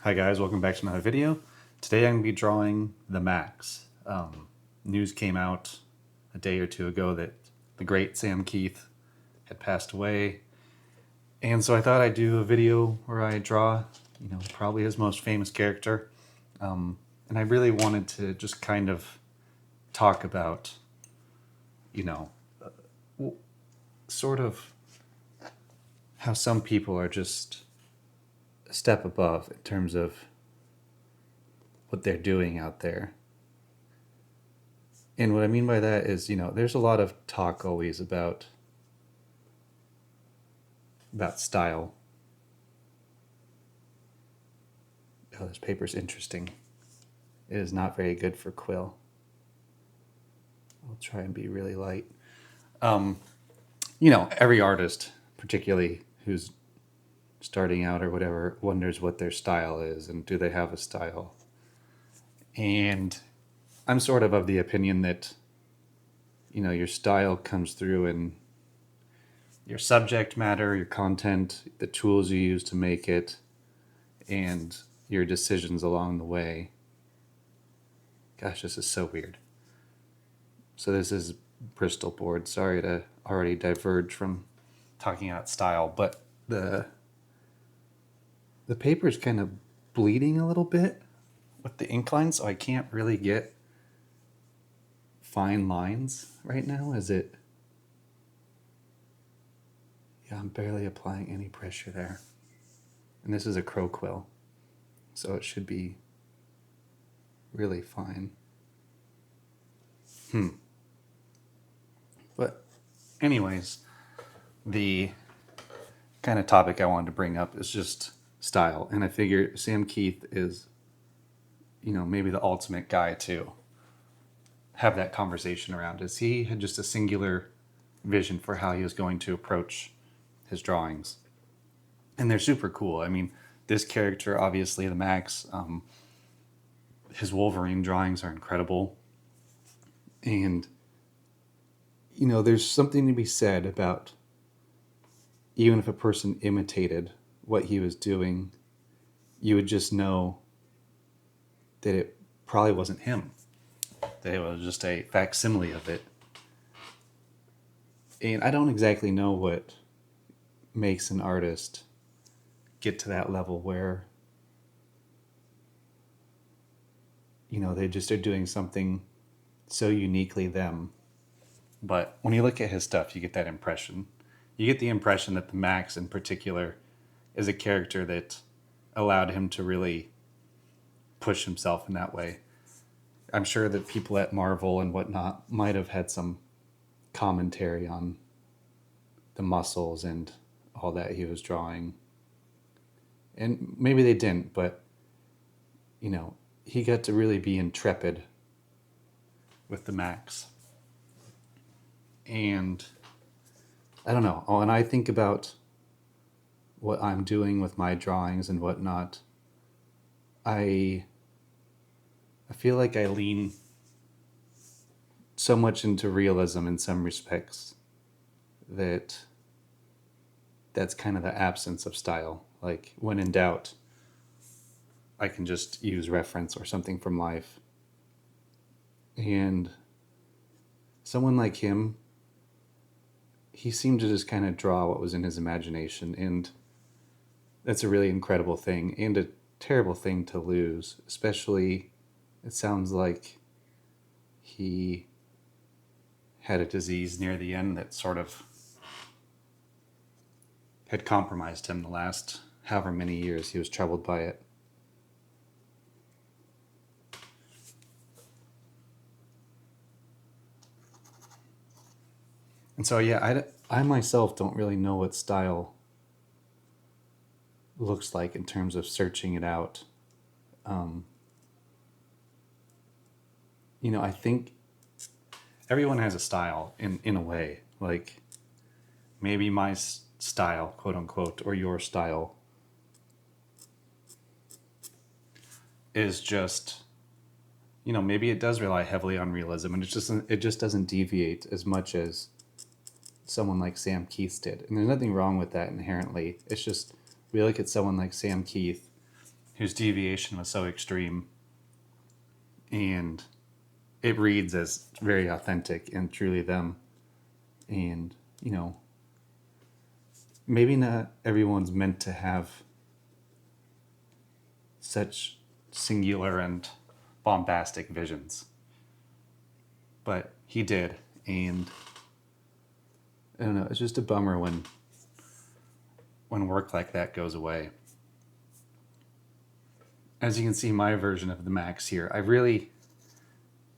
Hi guys, welcome back to another video. Today I'm going to be drawing the Maxx. News came out a day or two ago that the great Sam Kieth had passed away. And so I thought I'd do a video where I draw, probably his most famous character. And I really wanted to just kind of talk about, sort of how some people are just a step above in terms of what they're doing out there. And what I mean by that is, there's a lot of talk always about style. Oh, this paper's interesting. It is not very good for quill. I'll try and be really light. Every artist, particularly who's starting out or whatever, wonders what their style is and do they have a style. And I'm sort of the opinion that, your style comes through in your subject matter, your content, the tools you use to make it, and your decisions along the way. Gosh, this is so weird. So this is Bristol board. Sorry to already diverge from talking about style, but the paper's kind of bleeding a little bit with the ink line, so I can't really get fine lines right now. I'm barely applying any pressure there. And this is a crow quill, so it should be really fine. But anyways, the kind of topic I wanted to bring up is just style. And I figure Sam Kieth is, maybe the ultimate guy to have that conversation around. Is he had just a singular vision for how he was going to approach his drawings. And they're super cool. I mean, this character, obviously, the Maxx, his Wolverine drawings are incredible. And, there's something to be said about even if a person imitated what he was doing, you would just know that it probably wasn't him, that it was just a facsimile of it. And I don't exactly know what makes an artist get to that level where, they just are doing something so uniquely them. But when you look at his stuff, you get that impression. You get the impression that the Maxx in particular is a character that allowed him to really push himself in that way. I'm sure that people at Marvel and whatnot might have had some commentary on the muscles and all that he was drawing. And maybe they didn't, but, he got to really be intrepid with the Maxx. And I don't know. When I think about what I'm doing with my drawings and whatnot, I feel like I lean so much into realism in some respects that's kind of the absence of style. Like, when in doubt, I can just use reference or something from life. And someone like him, he seemed to just kind of draw what was in his imagination, and that's a really incredible thing and a terrible thing to lose. Especially, it sounds like he had a disease near the end that sort of had compromised him the last however many years he was troubled by it. And so, I myself don't really know what style looks like in terms of searching it out. I think everyone has a style in a way. Like, maybe my style, quote unquote, or your style is just, maybe it does rely heavily on realism, and it just doesn't deviate as much as someone like Sam Kieth did. And there's nothing wrong with that inherently. It's just, we look at someone like Sam Kieth, whose deviation was so extreme, and it reads as very authentic and truly them. And, you know, maybe not everyone's meant to have such singular and bombastic visions, but he did. And I don't know, it's just a bummer when work like that goes away. As you can see, my version of the Maxx here,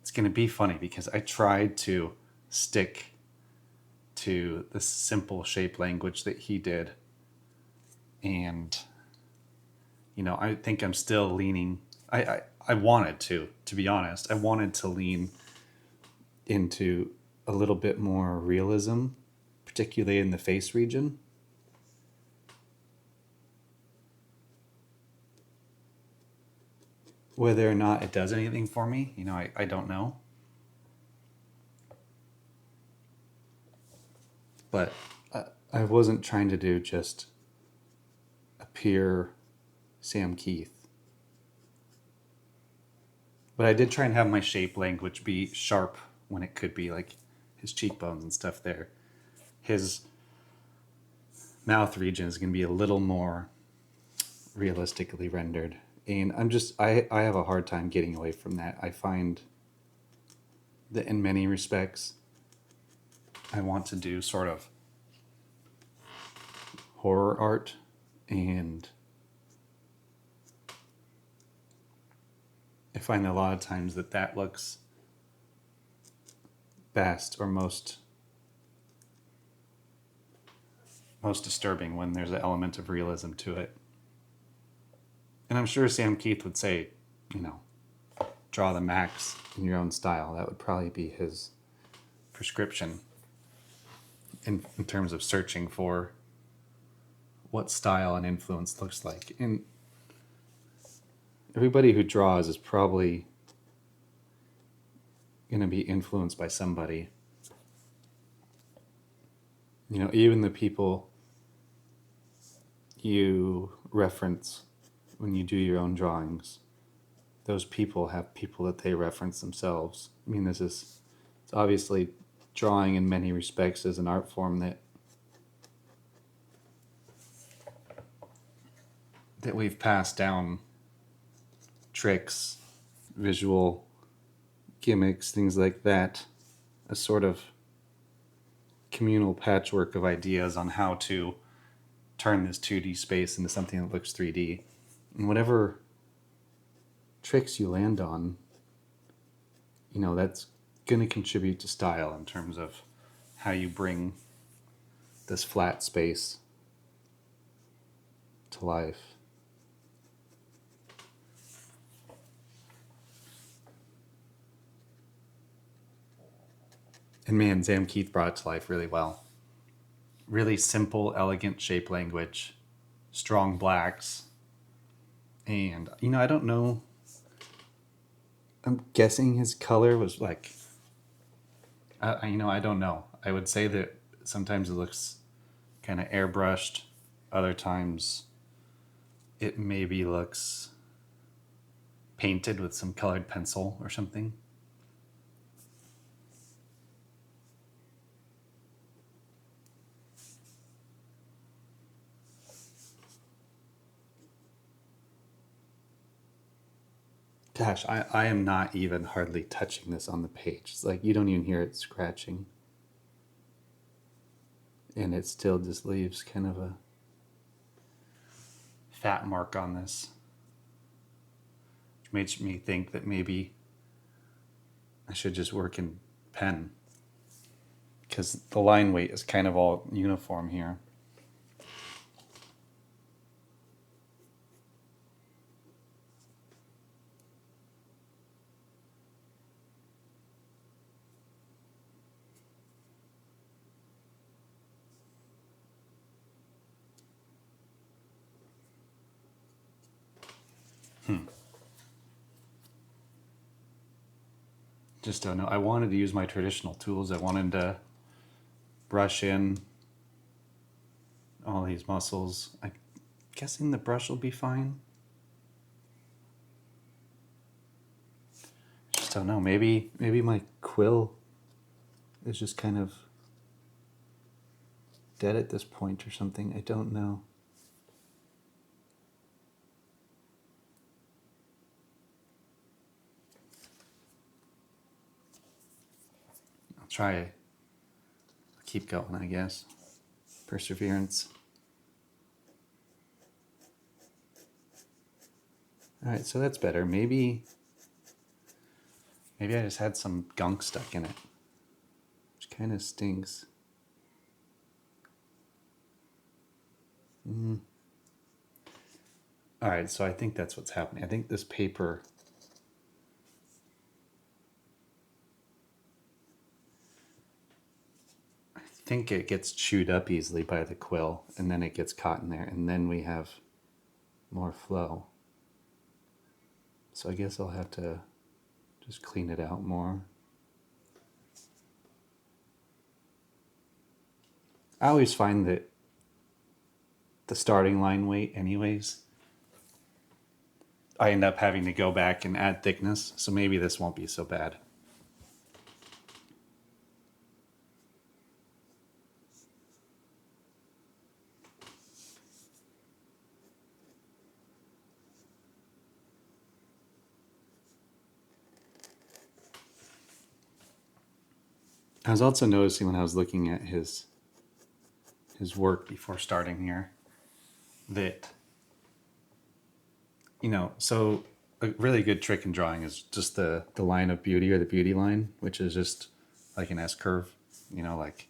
it's going to be funny because I tried to stick to the simple shape language that he did. And, you know, I think I'm still leaning, I wanted to be honest, I wanted to lean into a little bit more realism, particularly in the face region. Whether or not it does anything for me, you know, I don't know. But I wasn't trying to do just a pure Sam Kieth. But I did try and have my shape language be sharp when it could be, like his cheekbones and stuff there. His mouth region is going to be a little more realistically rendered. And I have a hard time getting away from that. I find that in many respects, I want to do sort of horror art, and I find a lot of times that looks best or most disturbing when there's an element of realism to it. And I'm sure Sam Kieth would say, you know, draw the Maxx in your own style. That would probably be his prescription in terms of searching for what style and influence looks like. And everybody who draws is probably going to be influenced by somebody. You know, even the people you reference when you do your own drawings, those people have people that they reference themselves. I mean, it's obviously drawing in many respects is an art form that we've passed down tricks, visual gimmicks, things like that, a sort of communal patchwork of ideas on how to turn this 2D space into something that looks 3D. And whatever tricks you land on, you know, that's going to contribute to style in terms of how you bring this flat space to life. And man, Sam Kieth brought it to life really well. Really simple, elegant shape language, strong blacks. And, you know, I don't know. I'm guessing his color was like, you know, I don't know. I would say that sometimes it looks kind of airbrushed. Other times it maybe looks painted with some colored pencil or something. Gosh, I am not even hardly touching this on the page. It's like you don't even hear it scratching. And it still just leaves kind of a fat mark on this. Which makes me think that maybe I should just work in pen. Because the line weight is kind of all uniform here. Just don't know. I wanted to use my traditional tools. I wanted to brush in all these muscles. I'm guessing the brush will be fine. just don't know. Maybe my quill is just kind of dead at this point or something. I don't know. I'll try. Keep going, I guess. Perseverance. All right, so that's better. Maybe I just had some gunk stuck in it, which kind of stinks. All right, so I think that's what's happening. I think this paper, I think it gets chewed up easily by the quill, and then it gets caught in there, and then we have more flow. So I guess I'll have to just clean it out more. I always find that the starting line weight anyways, I end up having to go back and add thickness, so maybe this won't be so bad. I was also noticing when I was looking at his work before starting here that, so a really good trick in drawing is just the line of beauty, or the beauty line, which is just like an S curve, like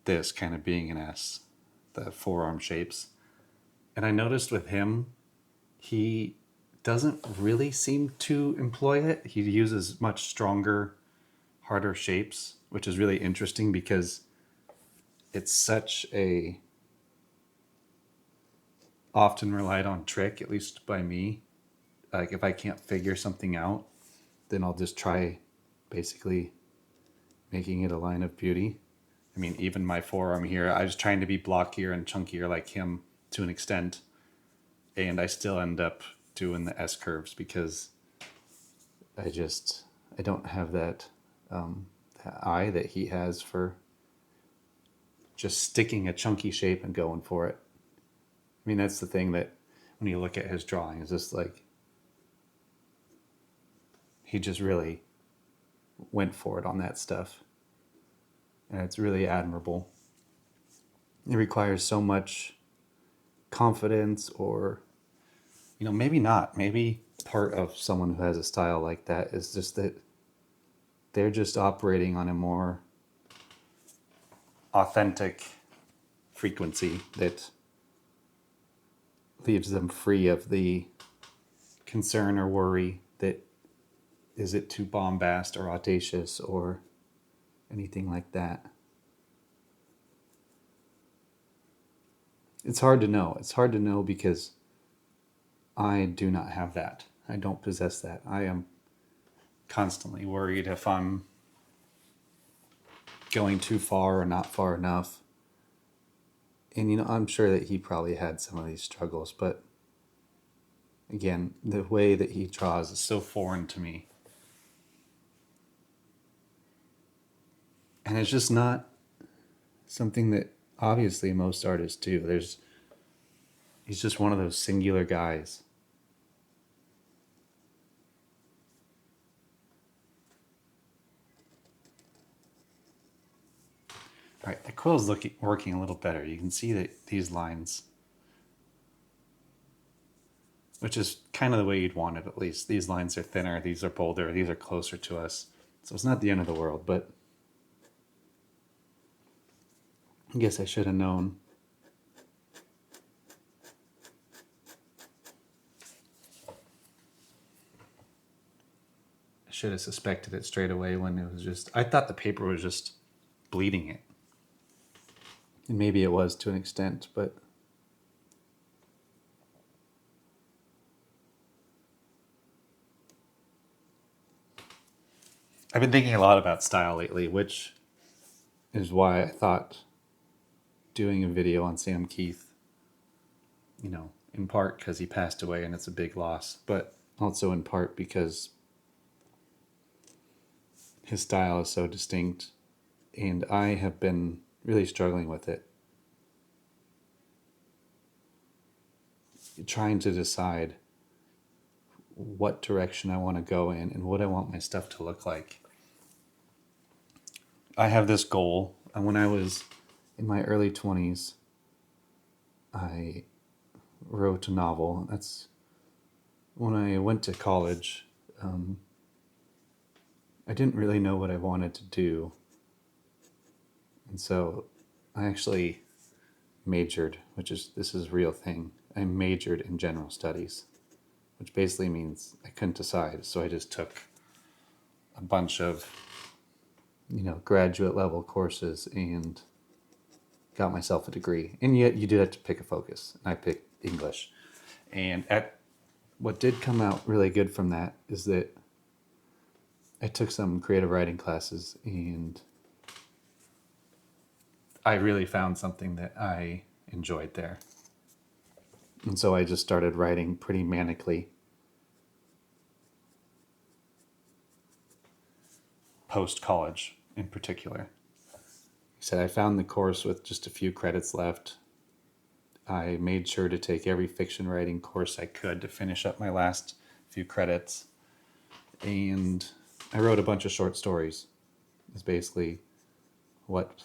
this kind of being an S, the forearm shapes. And I noticed with him, he doesn't really seem to employ it. He uses much stronger, harder shapes, which is really interesting because it's such a often relied on trick, at least by me. Like if I can't figure something out, then I'll just try basically making it a line of beauty. I mean, even my forearm here, I was trying to be blockier and chunkier like him to an extent, and I still end up doing the S curves because I don't have that eye that he has for just sticking a chunky shape and going for it. I mean, that's the thing that when you look at his drawing, is just like he just really went for it on that stuff. And it's really admirable. It requires so much confidence, or, maybe not. Maybe part of someone who has a style like that is just that they're just operating on a more authentic frequency that leaves them free of the concern or worry that is it too bombast or audacious or anything like that. It's hard to know. It's hard to know because I do not have that. I don't possess that. I am constantly worried if I'm going too far or not far enough. And, I'm sure that he probably had some of these struggles, but again, the way that he draws is so foreign to me. And it's just not something that obviously most artists do. He's just one of those singular guys. All right, the quill's working a little better. You can see that these lines, which is kind of the way you'd want it, at least. These lines are thinner, these are bolder, these are closer to us. So it's not the end of the world, but I guess I should have known. I should have suspected it straight away when it was just, I thought the paper was just bleeding it. And maybe it was to an extent, but I've been thinking a lot about style lately, which is why I thought doing a video on Sam Kieth, in part because he passed away and it's a big loss, but also in part because his style is so distinct, and I have been really struggling with it. Trying to decide what direction I want to go in and what I want my stuff to look like. I have this goal. When I was in my early 20s, I wrote a novel. That's when I went to college. I didn't really know what I wanted to do. And so I actually majored, this is a real thing. I majored in general studies, which basically means I couldn't decide. So I just took a bunch of, graduate level courses and got myself a degree. And yet you did have to pick a focus. And I picked English. And what did come out really good from that is that I took some creative writing classes, and I really found something that I enjoyed there. And so I just started writing pretty manically. Post-college in particular. I said I found the course with just a few credits left. I made sure to take every fiction writing course I could to finish up my last few credits. And I wrote a bunch of short stories. It's basically what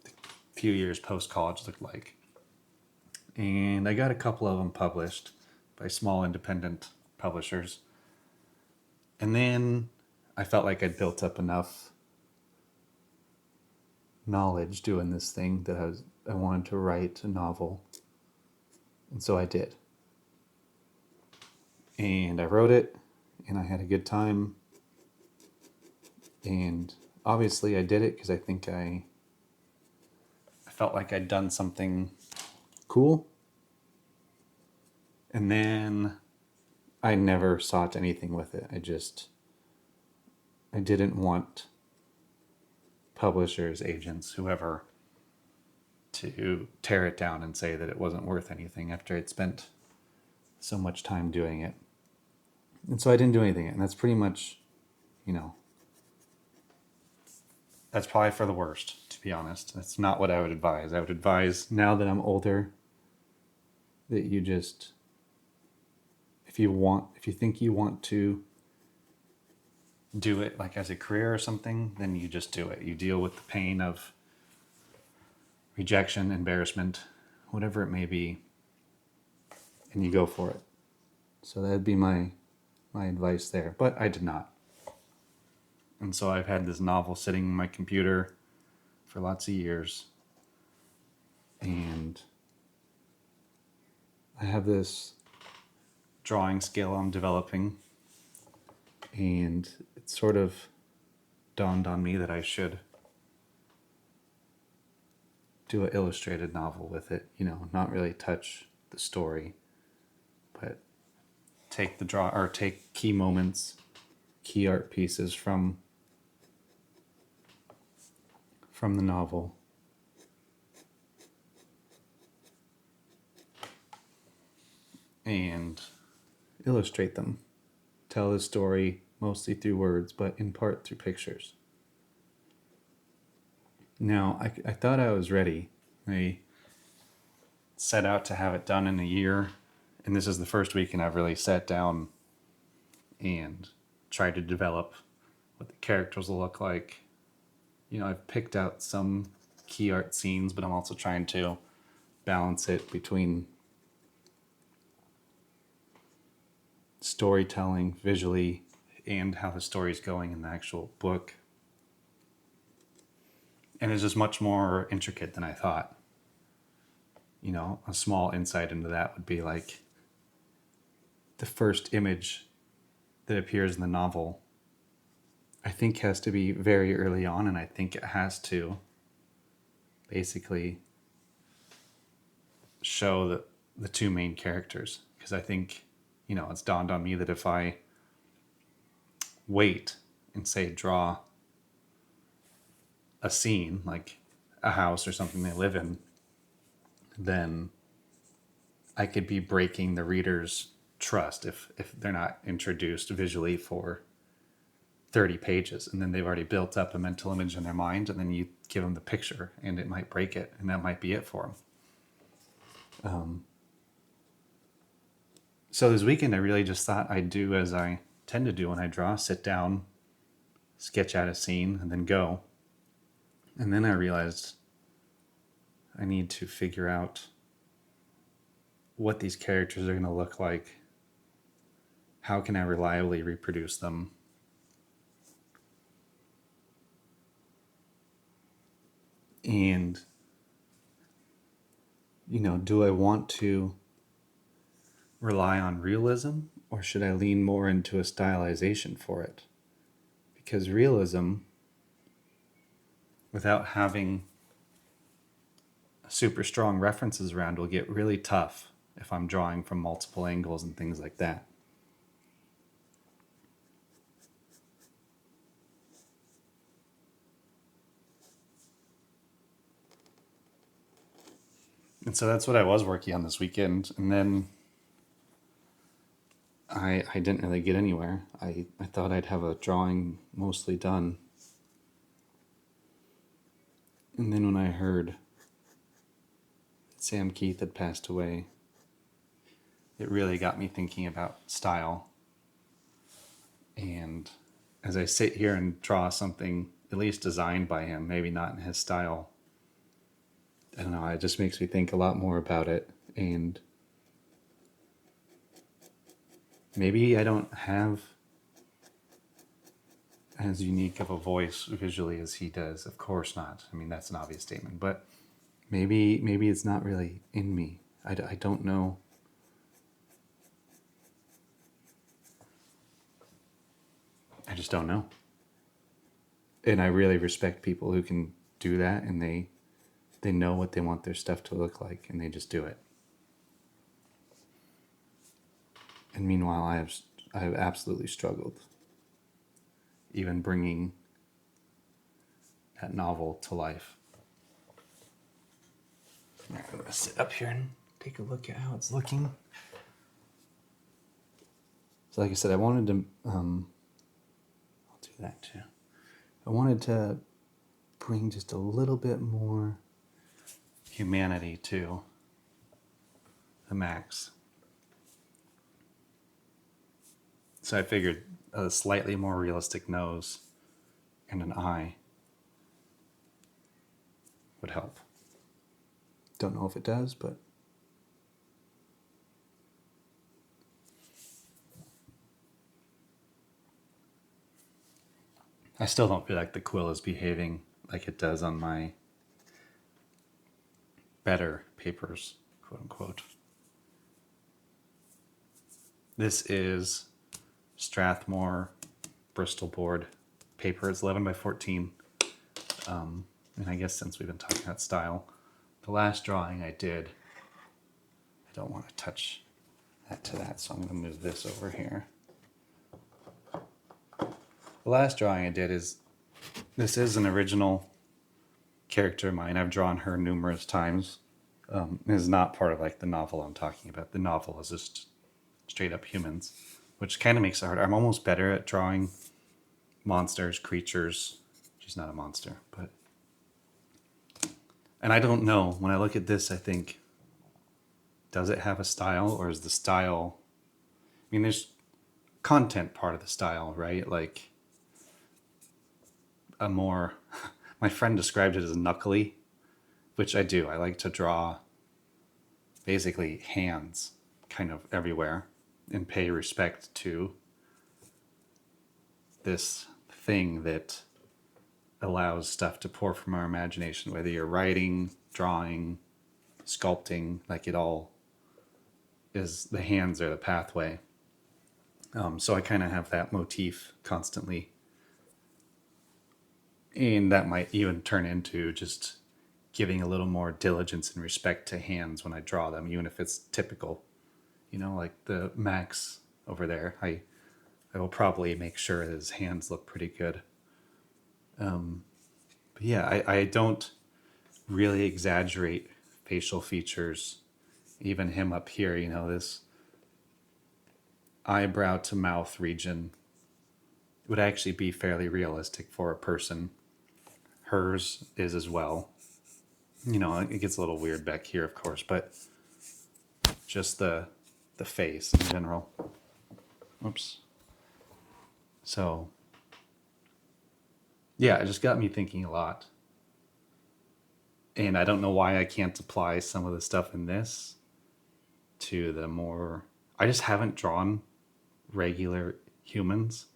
the few years post-college looked like. And I got a couple of them published by small independent publishers. And then I felt like I'd built up enough knowledge doing this thing that I wanted to write a novel. And so I did. And I wrote it, and I had a good time. And obviously I did it because I think I felt like I'd done something cool. And then I never sought anything with it. I didn't want publishers, agents, whoever, to tear it down and say that it wasn't worth anything after I'd spent so much time doing it. And so I didn't do anything. And that's pretty much, that's probably for the worst, to be honest. That's not what I would advise. I would advise, now that I'm older, that you just, if you think you want to do it like as a career or something, then you just do it. You deal with the pain of rejection, embarrassment, whatever it may be, and you go for it. So that'd be my advice there. But I did not. And so I've had this novel sitting on my computer for lots of years. And I have this drawing skill I'm developing. And it sort of dawned on me that I should do an illustrated novel with it. Not really touch the story, but take take key moments, key art pieces from the novel, and illustrate them. Tell the story mostly through words, but in part through pictures. Now, I thought I was ready. I set out to have it done in a year, and this is the first weekend I've really sat down and tried to develop what the characters will look like. I've picked out some key art scenes, but I'm also trying to balance it between storytelling visually and how the story's going in the actual book. And it's just much more intricate than I thought. A small insight into that would be like the first image that appears in the novel, I think has to be very early on, and I think it has to basically show the two main characters. Because I think, it's dawned on me that if I wait and say draw a scene, like a house or something they live in, then I could be breaking the reader's trust if they're not introduced visually for 30 pages, and then they've already built up a mental image in their mind, and then you give them the picture and it might break it, and that might be it for them. So this weekend I really just thought I'd do as I tend to do when I draw: sit down, sketch out a scene, and then go. And then I realized I need to figure out what these characters are going to look like. How can I reliably reproduce them? And, do I want to rely on realism, or should I lean more into a stylization for it? Because realism, without having super strong references around, will get really tough if I'm drawing from multiple angles and things like that. And so that's what I was working on this weekend. And then I didn't really get anywhere. I thought I'd have a drawing mostly done. And then when I heard that Sam Kieth had passed away, it really got me thinking about style. And as I sit here and draw something at least designed by him, maybe not in his style, I don't know, it just makes me think a lot more about it. And maybe I don't have as unique of a voice visually as he does. Of course not. I mean, that's an obvious statement. But maybe it's not really in me. I don't know. I just don't know. And I really respect people who can do that, and they know what they want their stuff to look like, and they just do it. And meanwhile, I have absolutely struggled, even bringing that novel to life. I'm going to sit up here and take a look at how it's looking. So like I said, I wanted to, I'll do that too. I wanted to bring just a little bit more humanity to the Maxx. So I figured a slightly more realistic nose and an eye would help. Don't know if it does, but I still don't feel like the quill is behaving like it does on my better papers, quote unquote. This is Strathmore Bristol board paper. It's 11 by 14. And I guess since we've been talking about style, the last drawing I did, I don't want to touch that to that, so I'm going to move this over here. The last drawing I did this is an original character of mine. I've drawn her numerous times. It is not part of like the novel I'm talking about. The novel is just straight up humans, which kind of makes it hard. I'm almost better at drawing monsters, creatures. She's not a monster, but... And I don't know. When I look at this, I think, does it have a style, or is the style... I mean, there's content part of the style, right? Like a more... My friend described it as knuckly, which I do. I like to draw basically hands kind of everywhere and pay respect to this thing that allows stuff to pour from our imagination, whether you're writing, drawing, sculpting, like it all is, the hands are the pathway. So I kind of have that motif constantly. And that might even turn into just giving a little more diligence and respect to hands when I draw them, even if it's typical. Like the Maxx over there, I will probably make sure that his hands look pretty good. But yeah, I don't really exaggerate facial features. Even him up here, this eyebrow to mouth region would actually be fairly realistic for a person. Hers is as well. You know, it gets a little weird back here, of course, but just the face in general. Oops. So, yeah, it just got me thinking a lot. And I don't know why I can't apply some of the stuff in this to the more. I just haven't drawn regular humans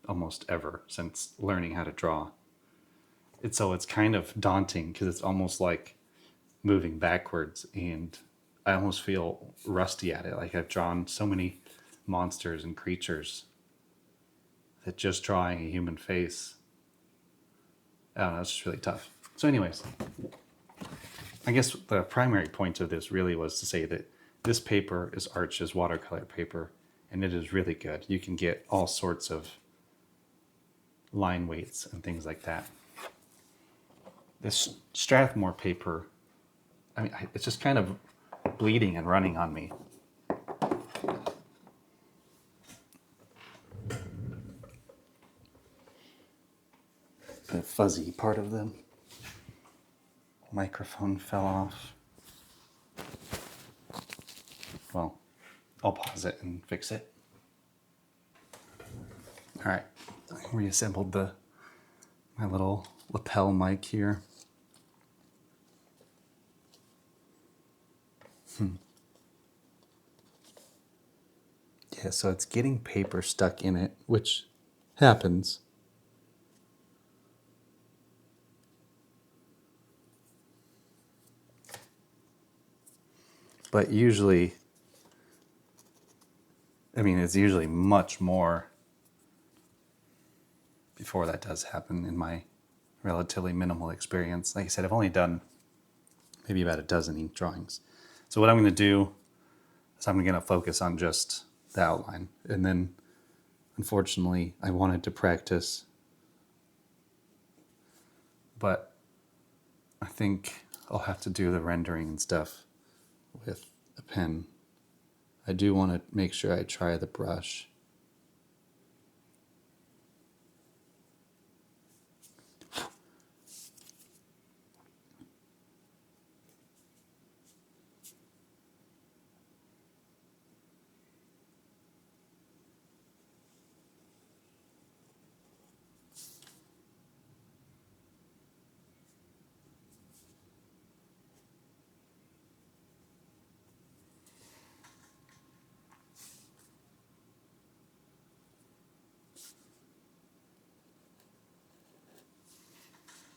almost ever since learning how to draw. It's kind of daunting because it's almost like moving backwards, and I almost feel rusty at it. Like I've drawn so many monsters and creatures that just drawing a human face, I don't know, it's just really tough. So anyways, I guess the primary point of this really was to say that this paper is Arch's watercolor paper, and it is really good. You can get all sorts of line weights and things like that. This Strathmore paper, I mean, it's just kind of bleeding and running on me. The fuzzy part of the microphone fell off. Well, I'll pause it and fix it. All right, I reassembled my little lapel mic here. Yeah, so it's getting paper stuck in it, which happens. But usually, I mean, it's usually much more before that does happen in my relatively minimal experience. Like I said, I've only done maybe about a dozen ink drawings. So what I'm going to do is I'm going to focus on just the outline. And then, unfortunately, I wanted to practice, but I think I'll have to do the rendering and stuff with a pen. I do want to make sure I try the brush.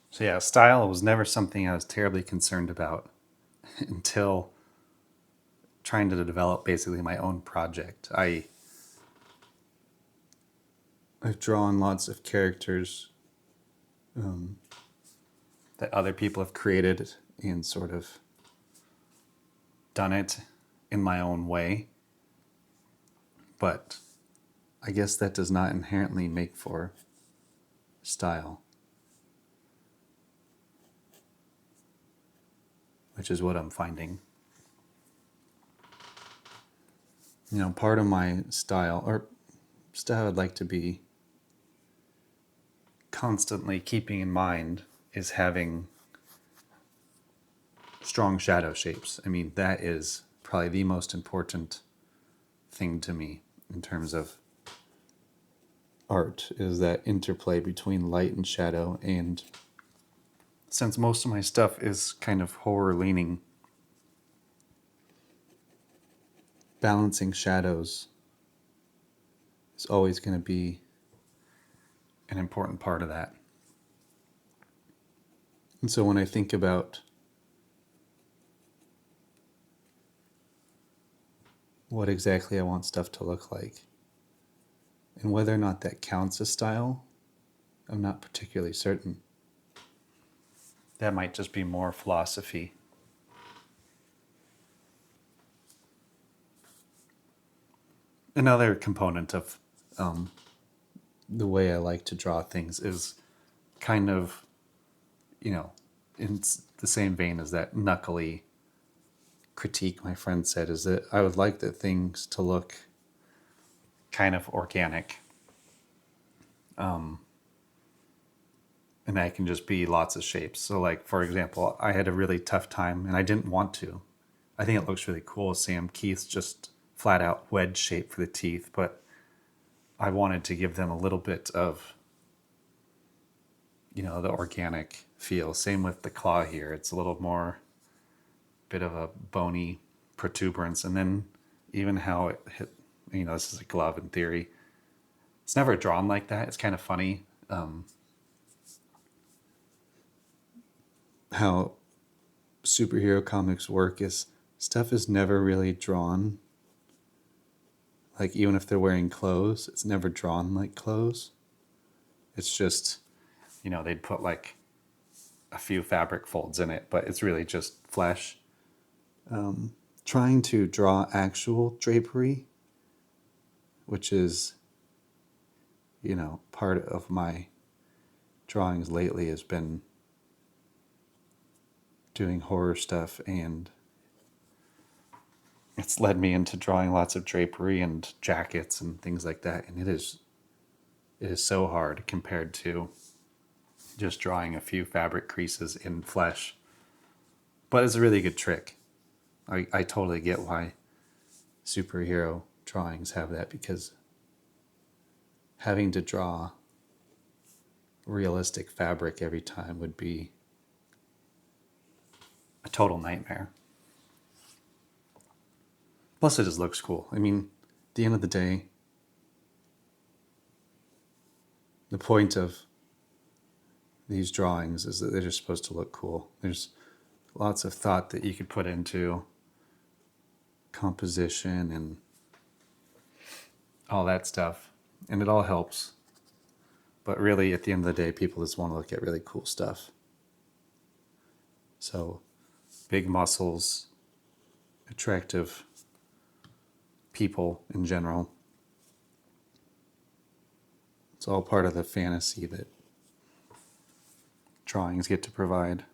So yeah, style was never something I was terribly concerned about until trying to develop basically my own project. I've drawn lots of characters that other people have created and sort of done it in my own way. But I guess that does not inherently make for style, which is what I'm finding. You know, part of my style, or style I'd like to be constantly keeping in mind, is having strong shadow shapes. I mean, that is probably the most important thing to me in terms of art, is that interplay between light and shadow. And since most of my stuff is kind of horror leaning, balancing shadows is always going to be an important part of that. And so when I think about what exactly I want stuff to look like, and whether or not that counts as style, I'm not particularly certain. That might just be more philosophy. Another component of the way I like to draw things is kind of, you know, in the same vein as that knuckly critique my friend said, is that I would like the things to look kind of organic. And that can just be lots of shapes. So like, for example, I had a really tough time and I didn't want to. I think it looks really cool. Sam Kieth's just flat out wedge shape for the teeth, but I wanted to give them a little bit of, you know, the organic feel. Same with the claw here. It's a little more bit of a bony protuberance. And then even how it hit, you know, this is a glove in theory. It's never drawn like that. It's kind of funny. How superhero comics work is stuff is never really drawn. Like, even if they're wearing clothes, it's never drawn like clothes. It's just, you know, they'd put like a few fabric folds in it, but it's really just flesh. Trying to draw actual drapery, which is, you know, part of my drawings lately, has been doing horror stuff, and it's led me into drawing lots of drapery and jackets and things like that. And it is so hard compared to just drawing a few fabric creases in flesh. But it's a really good trick. I totally get why superhero drawings have that, because having to draw realistic fabric every time would be a total nightmare. Plus, it just looks cool. I mean, at the end of the day, the point of these drawings is that they're just supposed to look cool. There's lots of thought that you could put into composition and all that stuff, and it all helps. But really, at the end of the day, people just want to look at really cool stuff. So, big muscles, attractive people in general. It's all part of the fantasy that drawings get to provide.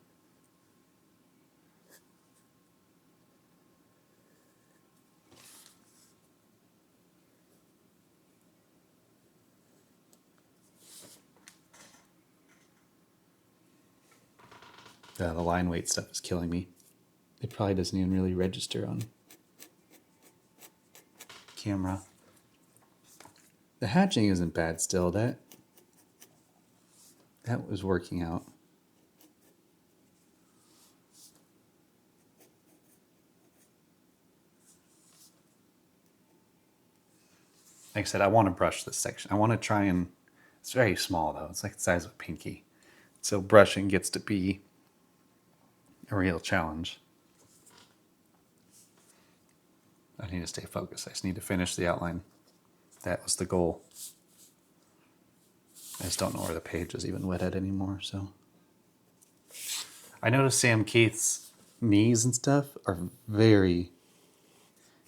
The line weight stuff is killing me. It probably doesn't even really register on camera. The hatching isn't bad still. That was working out. Like I said, I want to brush this section. I want to try and, it's very small though. It's like the size of a pinky. So brushing gets to be a real challenge. I need to stay focused. I just need to finish the outline. That was the goal. I just don't know where the page is even wet at anymore, so. I noticed Sam Kieth's knees and stuff are very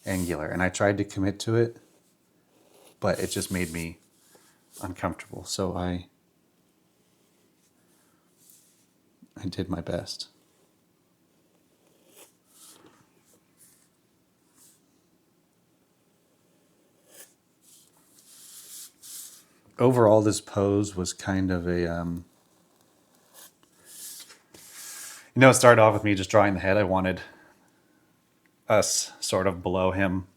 angular, and I tried to commit to it, but it just made me uncomfortable, so I did my best. Overall, this pose was kind of a, it started off with me just drawing the head. I wanted us sort of below him,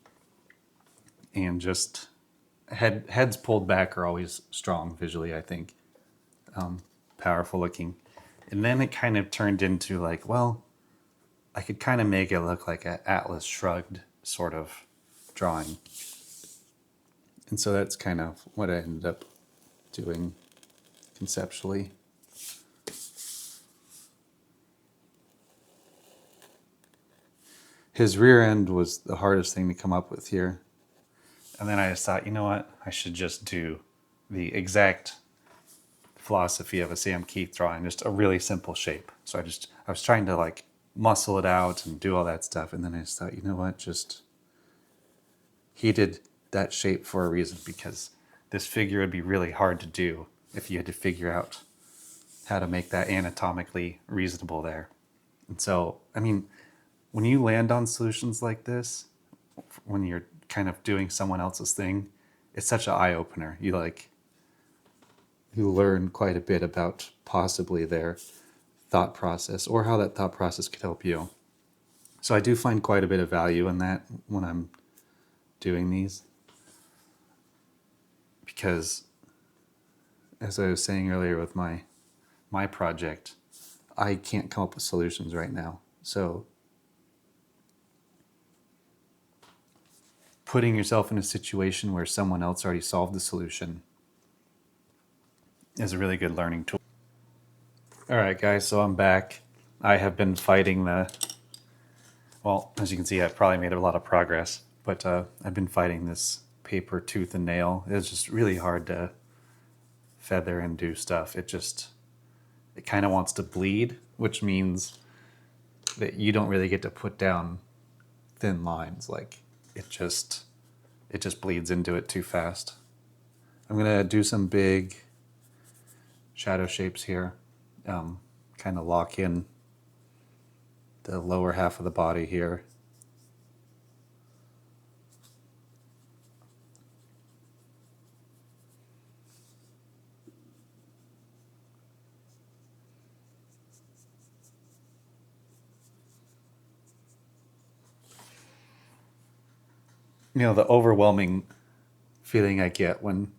and just heads pulled back are always strong visually, I think. Powerful looking. And then it kind of turned into like, well, I could kind of make it look like an Atlas Shrugged sort of drawing. And so that's kind of what I ended up doing conceptually. His rear end was the hardest thing to come up with here. And then I just thought, you know what? I should just do the exact philosophy of a Sam Kieth drawing, just a really simple shape. So I was trying to like muscle it out and do all that stuff. And then I just thought, you know what? He did that shape for a reason, because this figure would be really hard to do if you had to figure out how to make that anatomically reasonable there. And so, I mean, when you land on solutions like this, when you're kind of doing someone else's thing, it's such an eye-opener. who learn quite a bit about possibly their thought process or how that thought process could help you. So I do find quite a bit of value in that when I'm doing these, because as I was saying earlier with my project, I can't come up with solutions right now. So putting yourself in a situation where someone else already solved the solution is a really good learning tool. All right, guys, so I'm back. I have been fighting well, as you can see, I've probably made a lot of progress, but I've been fighting this paper tooth and nail. It's just really hard to feather and do stuff. It kind of wants to bleed, which means that you don't really get to put down thin lines. Like it just bleeds into it too fast. I'm gonna do some big shadow shapes here, kind of lock in the lower half of the body here. You know, the overwhelming feeling I get when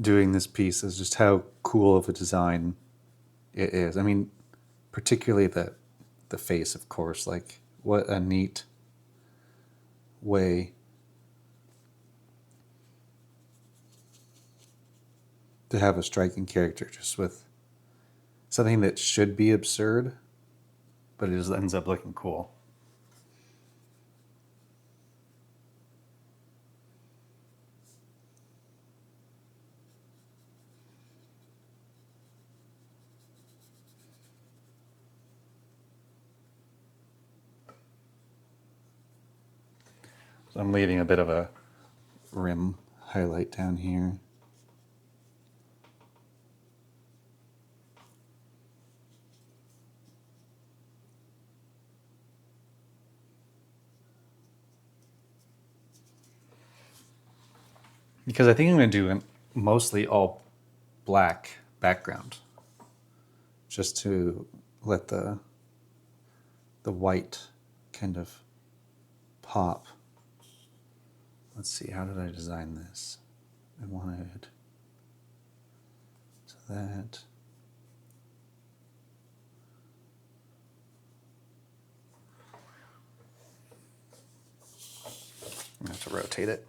doing this piece is just how cool of a design it is. I mean, particularly the face, of course. Like, what a neat way to have a striking character just with something that should be absurd, but it just ends up looking cool. So I'm leaving a bit of a rim highlight down here. Because I think I'm going to do mostly all black background, just to let the white kind of pop. Let's see, how did I design this? I wanted that. I'm going to have to rotate it.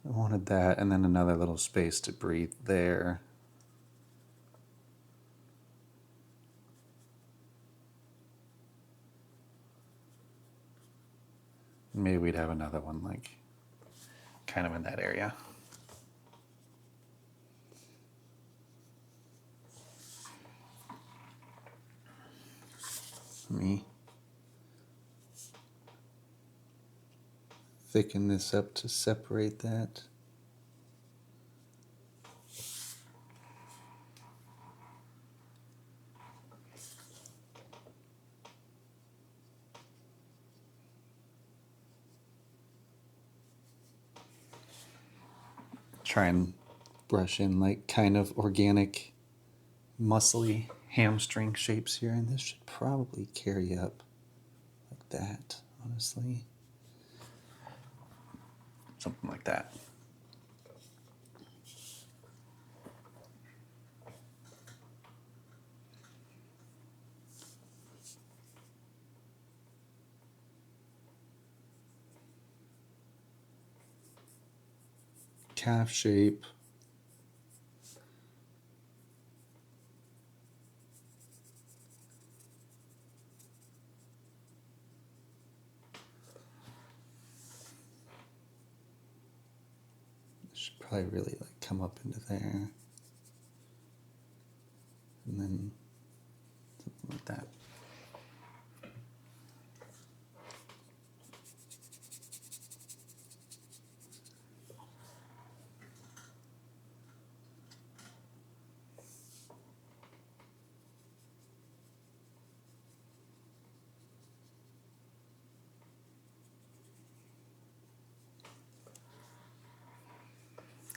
I wanted that, and then another little space to breathe there. Maybe we'd have another one like kind of in that area. Let me thicken this up to separate that. Try and brush in like kind of organic, muscly hamstring shapes here, and this should probably carry up like that, honestly. Something like that. Calf shape. Should probably really like come up into there. And then something like that.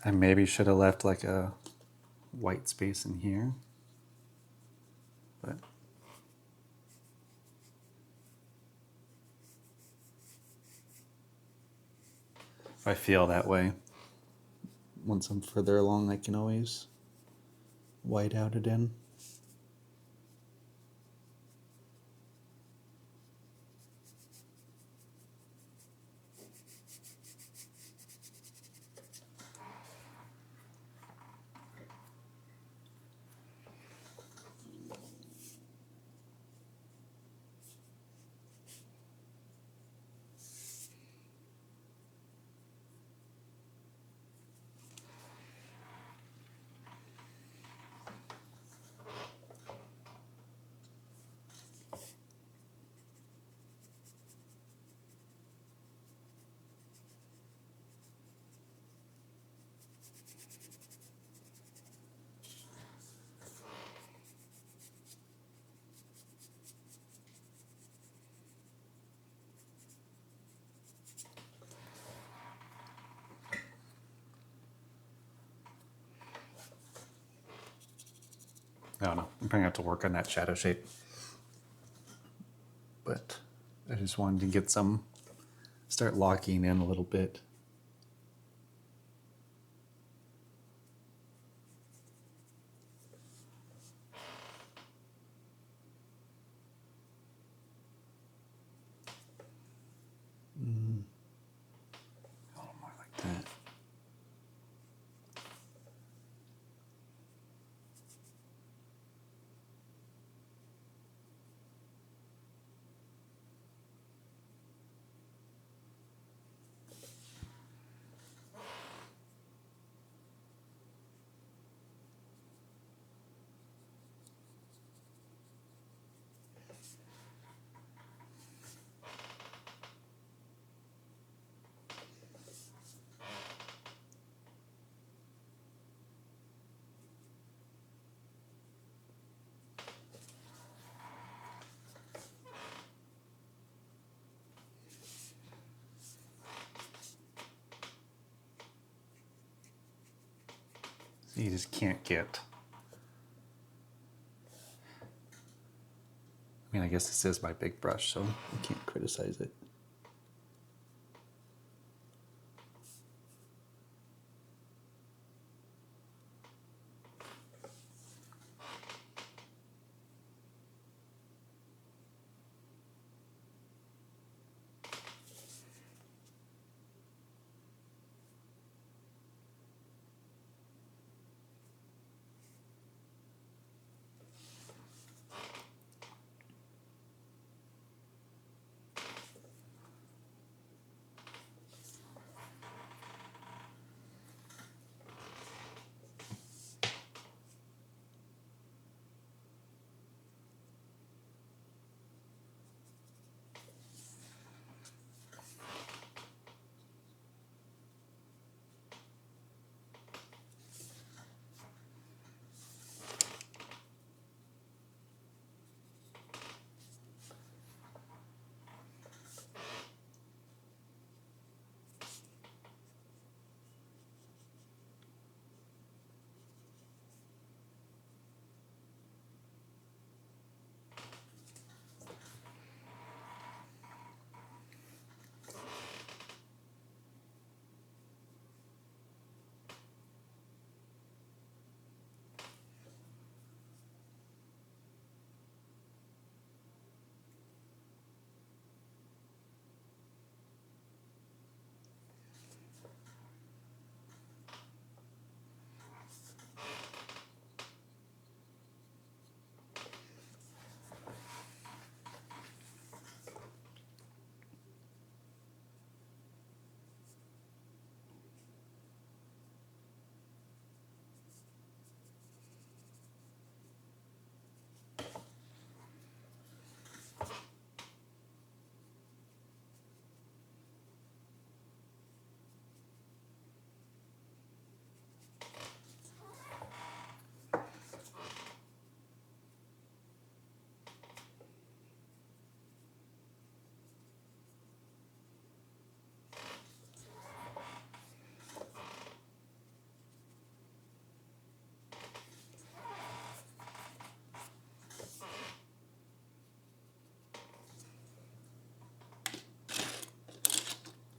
I maybe should have left like a white space in here, but if I feel that way, once I'm further along, I can always white out it in. I don't know. I'm probably going to have to work on that shadow shape. But I just wanted to get some, start locking in a little bit. A little more like that. You just can't get. I mean, I guess this is my big brush, so I can't criticize it.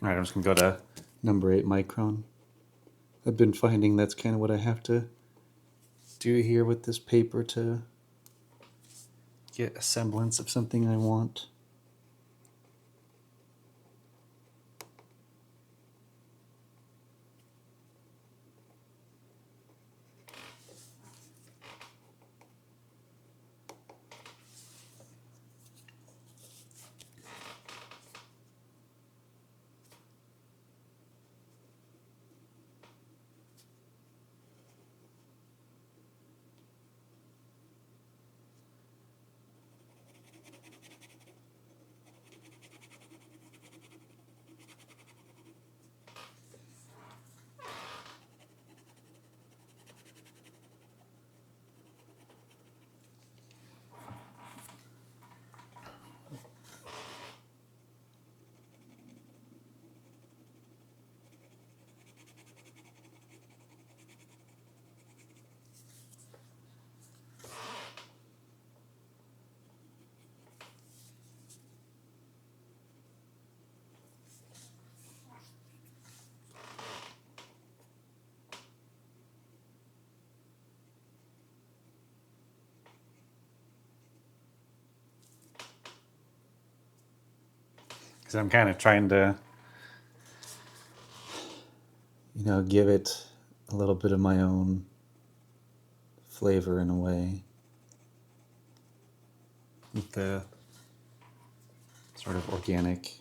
All right, I'm just going to go to number 8 micron. I've been finding that's kind of what I have to do here with this paper to get a semblance of something I want. Because I'm kind of trying to, give it a little bit of my own flavor in a way. With the sort of organic,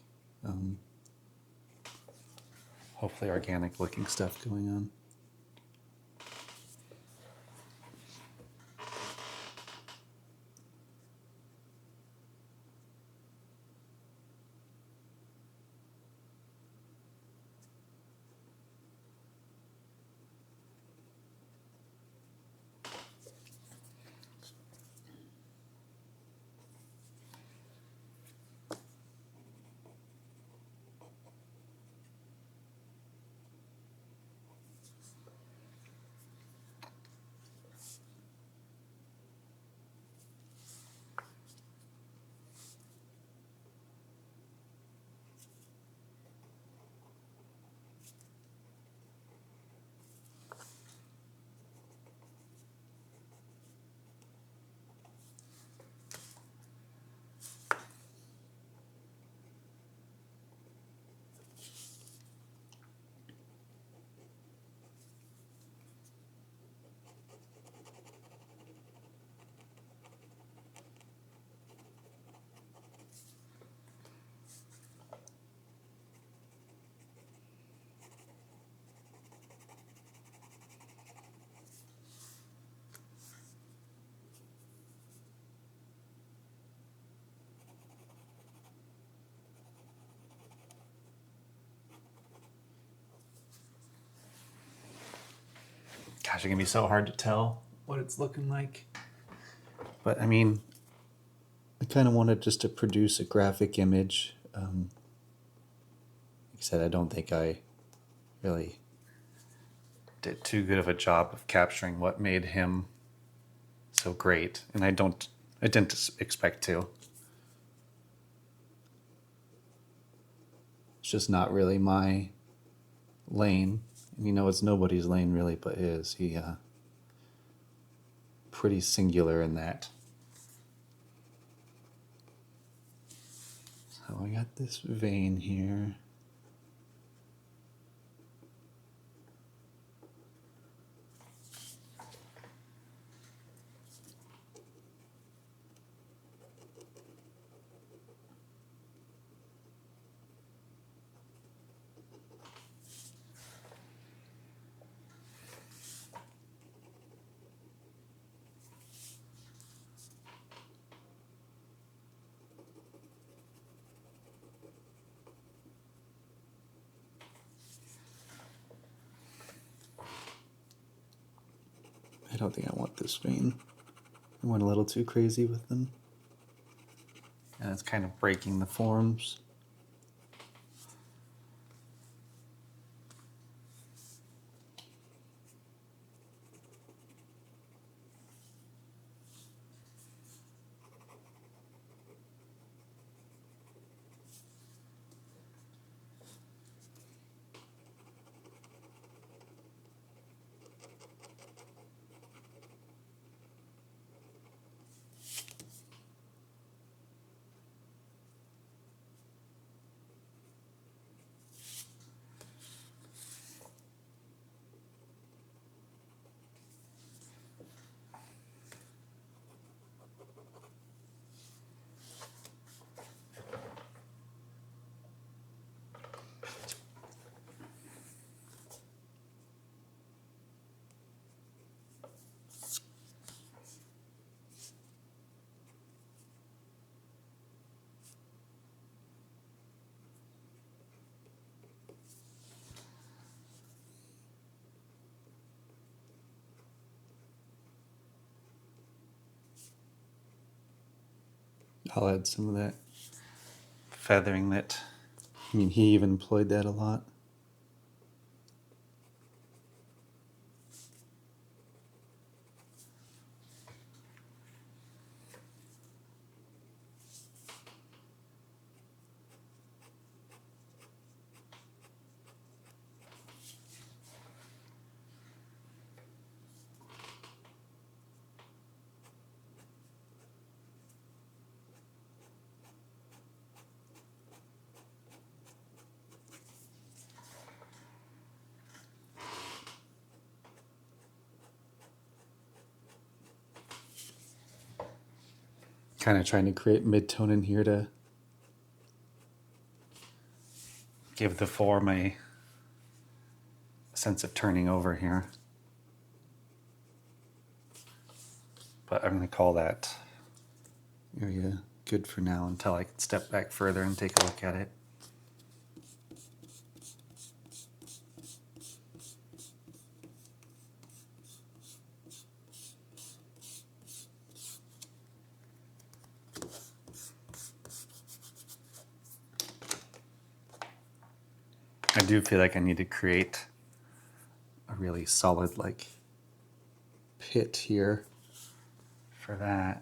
hopefully organic looking stuff going on. Gosh, it can be so hard to tell what it's looking like. But I mean, I kind of wanted just to produce a graphic image. Like I said, I don't think I really did too good of a job of capturing what made him so great, and I didn't expect to. It's just not really my lane. It's nobody's lane really but his. He pretty singular in that. So I got this vein here. I don't think I want this vein. I went a little too crazy with them. And it's kind of breaking the forms. I'll add some of that feathering that, I mean, he even employed that a lot. Kind of trying to create mid-tone in here to give the form a sense of turning over here. But I'm going to call that area good for now until I can step back further and take a look at it. I do feel like I need to create a really solid like pit here for that.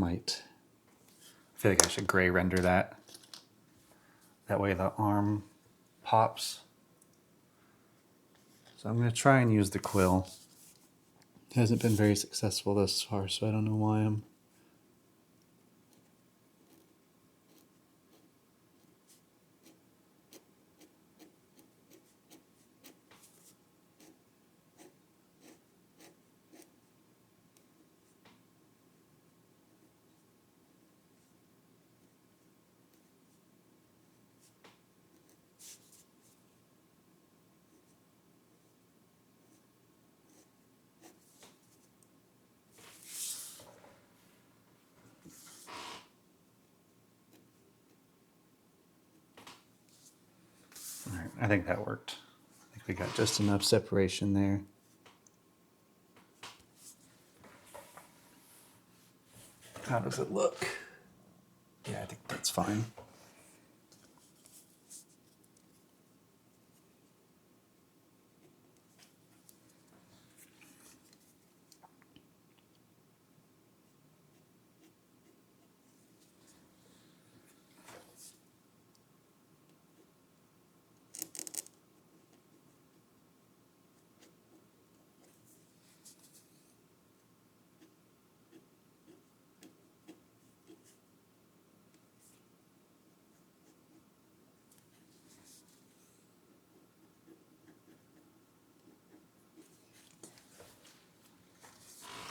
I feel like I should gray render that. That way the arm pops. So I'm going to try and use the quill. It hasn't been very successful thus far, so I don't know why I'm... All right, I think that worked. I think we got just enough separation there. How does it look? Yeah, I think that's fine.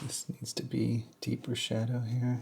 This needs to be deeper shadow here.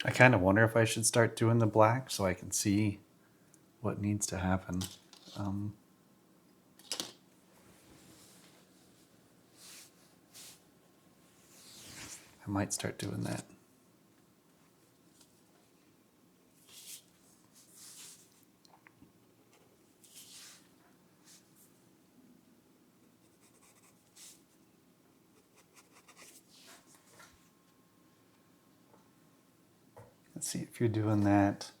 I kind of wonder if I should start doing the black so I can see what needs to happen. I might start doing that. Let's see if you're doing that.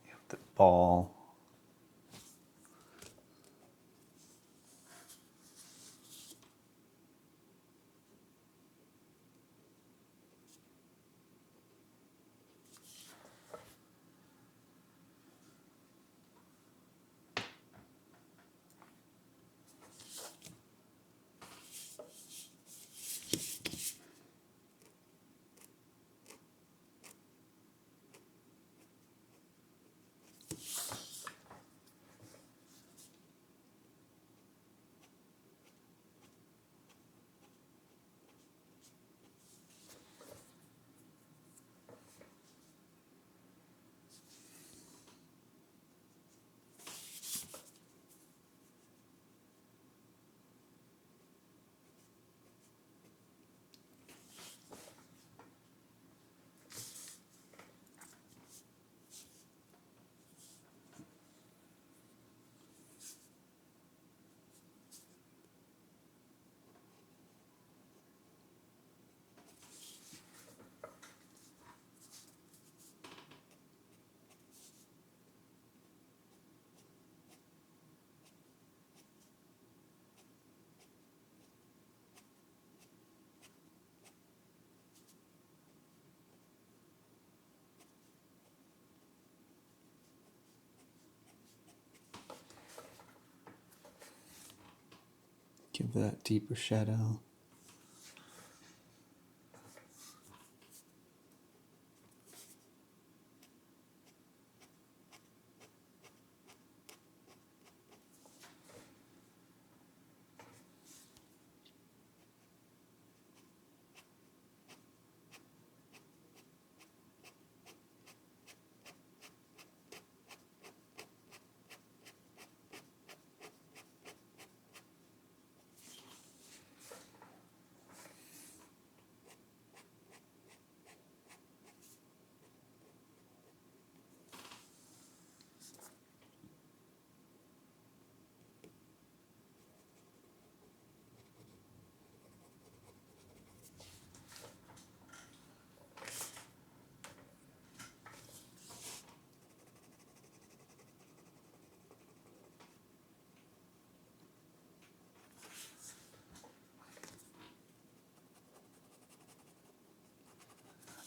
You have the ball. Give that deeper shadow.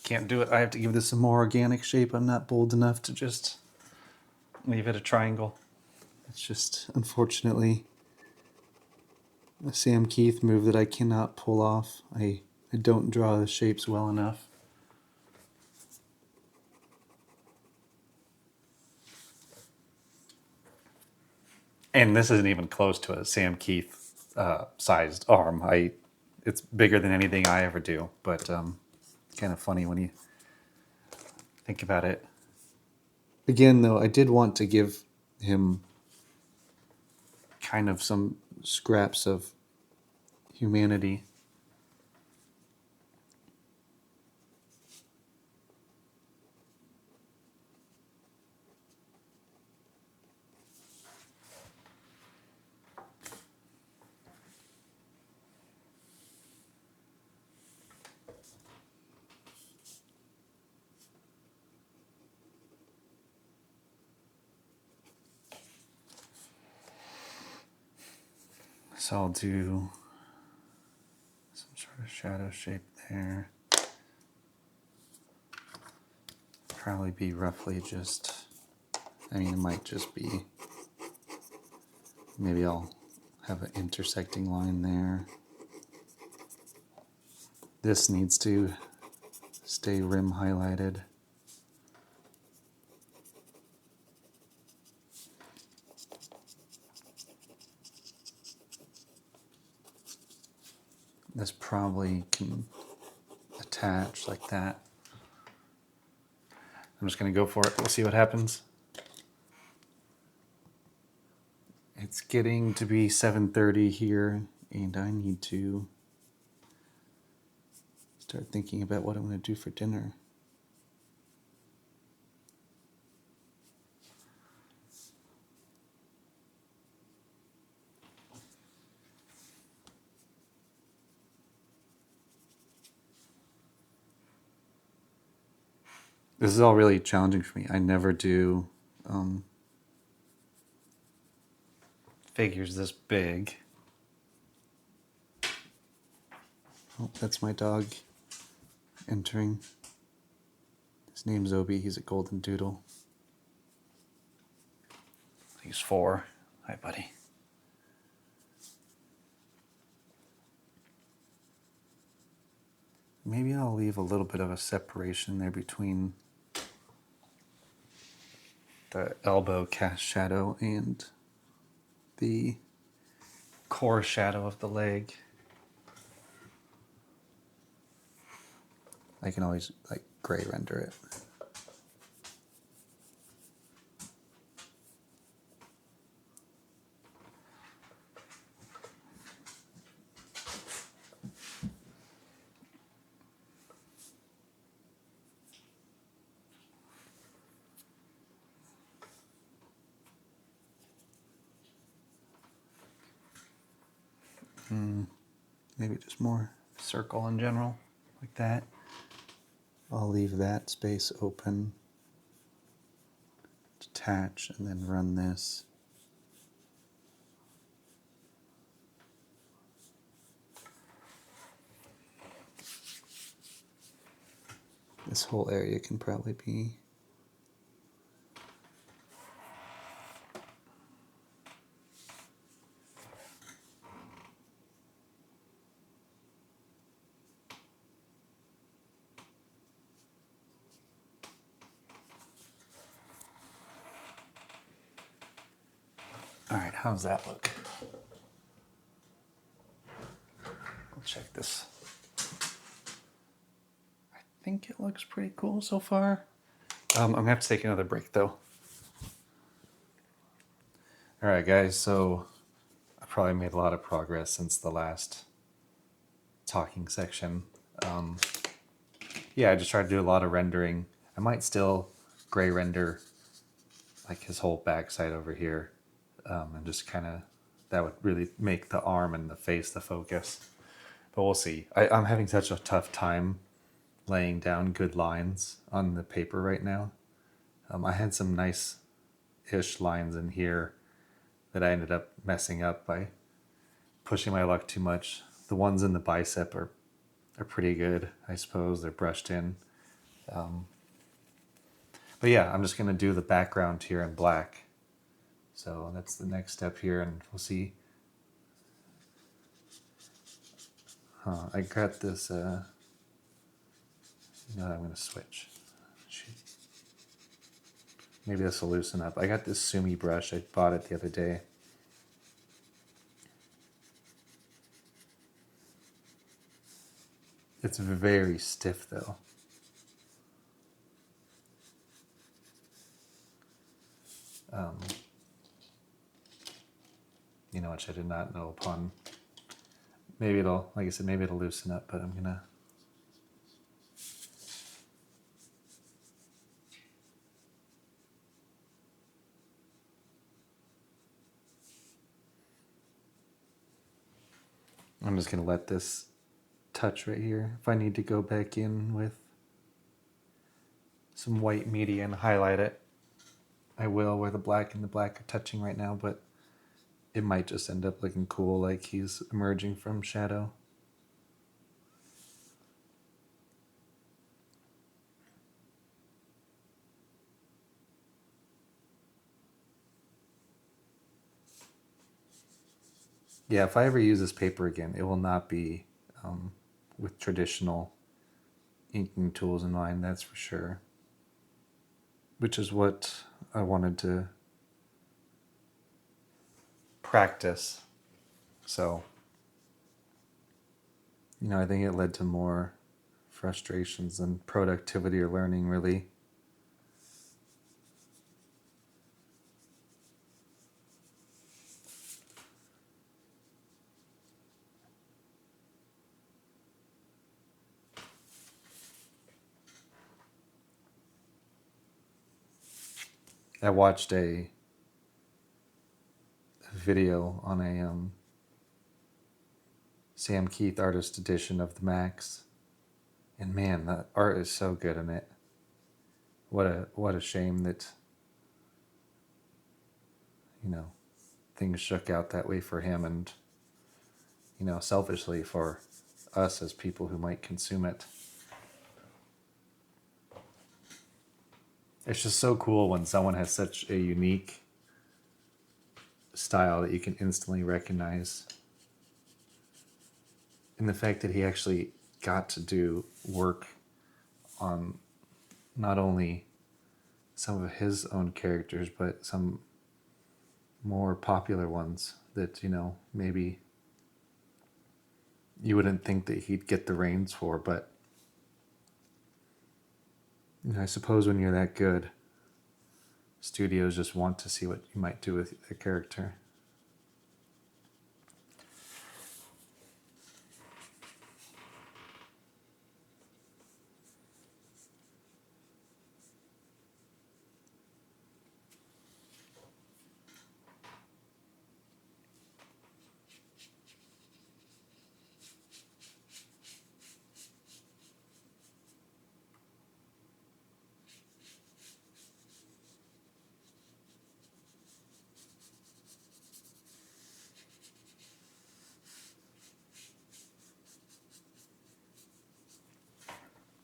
Can't do it. I have to give this a more organic shape. I'm not bold enough to just leave it a triangle. It's just, unfortunately, a Sam Kieth move that I cannot pull off. I don't draw the shapes well enough. And this isn't even close to a Sam Kieth sized arm. It's bigger than anything I ever do, but kind of funny when you think about it. Again, though, I did want to give him kind of some scraps of humanity. So I'll do some sort of shadow shape there. Probably be roughly just, I mean, it might just be, maybe I'll have an intersecting line there. This needs to stay rim highlighted. This probably can attach like that. I'm just going to go for it. We'll see what happens. It's getting to be 7:30 here, and I need to start thinking about what I'm going to do for dinner. This is all really challenging for me. I never do figures this big. Oh, that's my dog entering. His name's Obi. He's a golden doodle. He's 4. Hi, buddy. Maybe I'll leave a little bit of a separation there between the elbow cast shadow and the core shadow of the leg. I can always like gray render it. Maybe just more circle in general, like that. I'll leave that space open, detach, and then run this. This whole area can probably be all right. How's that look? We'll check this. I think it looks pretty cool so far. I'm gonna have to take another break though. All right, guys. So I probably made a lot of progress since the last talking section. Yeah, I just tried to do a lot of rendering. I might still gray render like his whole backside over here, and just kind of, that would really make the arm and the face the focus. But we'll see. I'm having such a tough time laying down good lines on the paper right now. I had some nice-ish lines in here that I ended up messing up by pushing my luck too much. The ones in the bicep are pretty good, I suppose. They're brushed in. But yeah, I'm just going to do the background here in black. So that's the next step here, and we'll see. I got this, I'm going to switch. Shoot. Maybe this will loosen up. I got this Sumi brush. I bought it the other day. It's very stiff though. Which I did not know upon. Maybe it'll, like I said, maybe it'll loosen up, but I'm just gonna let this touch right here. If I need to go back in with some white media and highlight it, I will, where the black and the black are touching right now, but it might just end up looking cool, like he's emerging from shadow. Yeah, if I ever use this paper again, it will not be with traditional inking tools in mind, that's for sure. Which is what I wanted to practice. So, I think it led to more frustrations than productivity or learning, really. I watched a video on a Sam Kieth artist edition of the Maxx, and man, the art is so good in it. What a shame that, you know, things shook out that way for him, and, you know, selfishly for us as people who might consume it. It's just so cool when someone has such a unique style that you can instantly recognize. And the fact that he actually got to do work on not only some of his own characters, but some more popular ones that, you know, maybe you wouldn't think that he'd get the reins for. But, you know, I suppose when you're that good, studios just want to see what you might do with a character.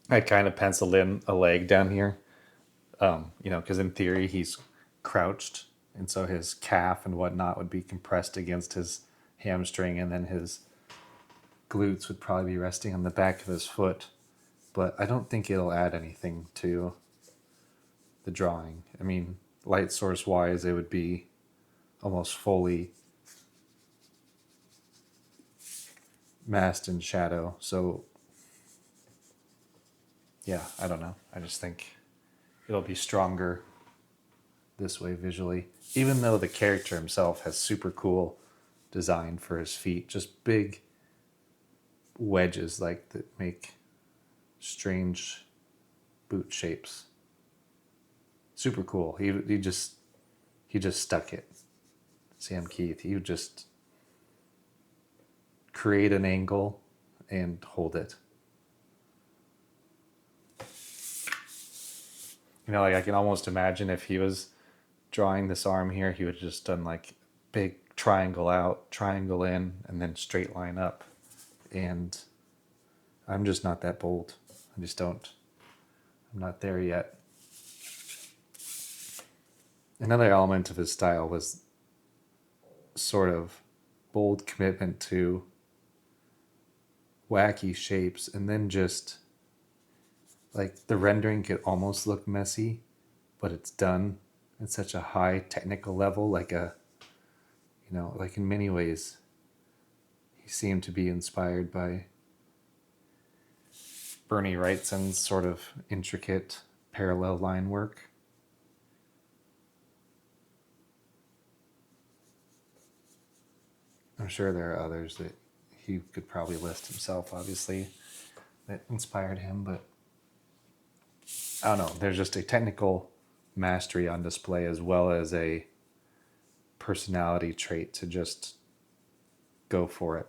I kind of penciled in a leg down here, you know, because in theory he's crouched, and so his calf and whatnot would be compressed against his hamstring, and then his glutes would probably be resting on the back of his foot. But I don't think it'll add anything to the drawing. I mean, light source wise, it would be almost fully masked in shadow. So yeah, I don't know. I just think it'll be stronger this way visually, even though the character himself has super cool design for his feet, just big wedges like that make strange boot shapes. Super cool. He just stuck it. Sam Kieth. He would just create an angle and hold it. You know, like I can almost imagine if he was drawing this arm here, he would have just done like big triangle out, triangle in, and then straight line up. And I'm just not that bold. I just don't. I'm not there yet. Another element of his style was sort of bold commitment to wacky shapes, and then just like the rendering could almost look messy, but it's done at such a high technical level, like a, you know, like in many ways he seemed to be inspired by Bernie Wrightson's sort of intricate parallel line work. I'm sure there are others that he could probably list himself, obviously, that inspired him, but I don't know. There's just a technical mastery on display as well as a personality trait to just go for it.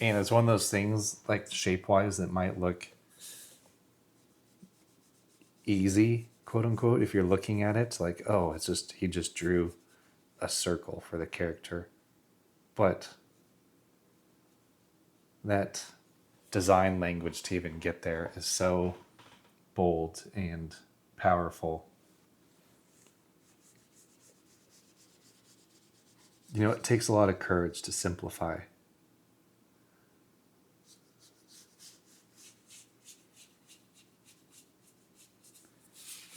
And it's one of those things, like shape-wise, that might look easy, quote unquote, if you're looking at it. Like, oh, it's just, he just drew a circle for the character. But that design language to even get there is so bold and powerful. You know, it takes a lot of courage to simplify.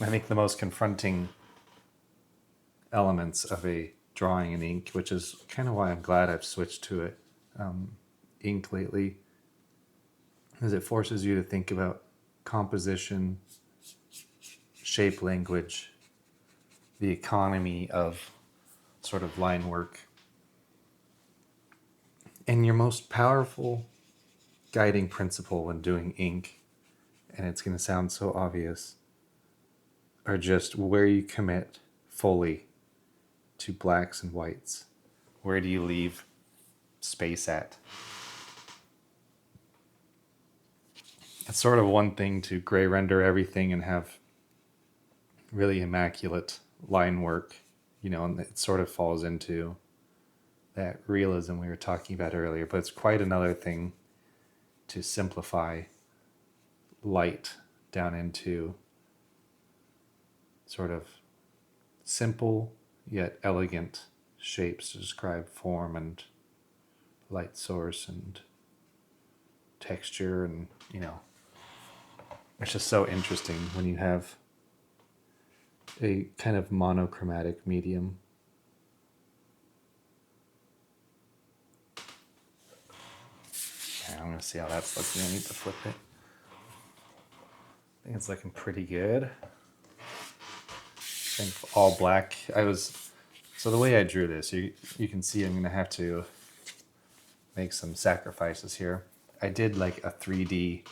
I think the most confronting elements of a drawing in ink, which is kind of why I'm glad I've switched to it, ink lately, is it forces you to think about composition, shape language, the economy of sort of line work. And your most powerful guiding principle when doing ink and it's going to sound so obvious, are just where you commit fully to blacks and whites. Where do you leave space at? It's sort of one thing to gray render everything and have really immaculate line work, and it sort of falls into that realism we were talking about earlier. But it's quite another thing to simplify light down into sort of simple yet elegant shapes to describe form and light source and texture. And it's just so interesting when you have a kind of monochromatic medium. Okay, I'm going to see how that's looking. I need to flip it. I think it's looking pretty good. I think all black. So the way I drew this, you can see I'm going to have to make some sacrifices here. I did like a 3D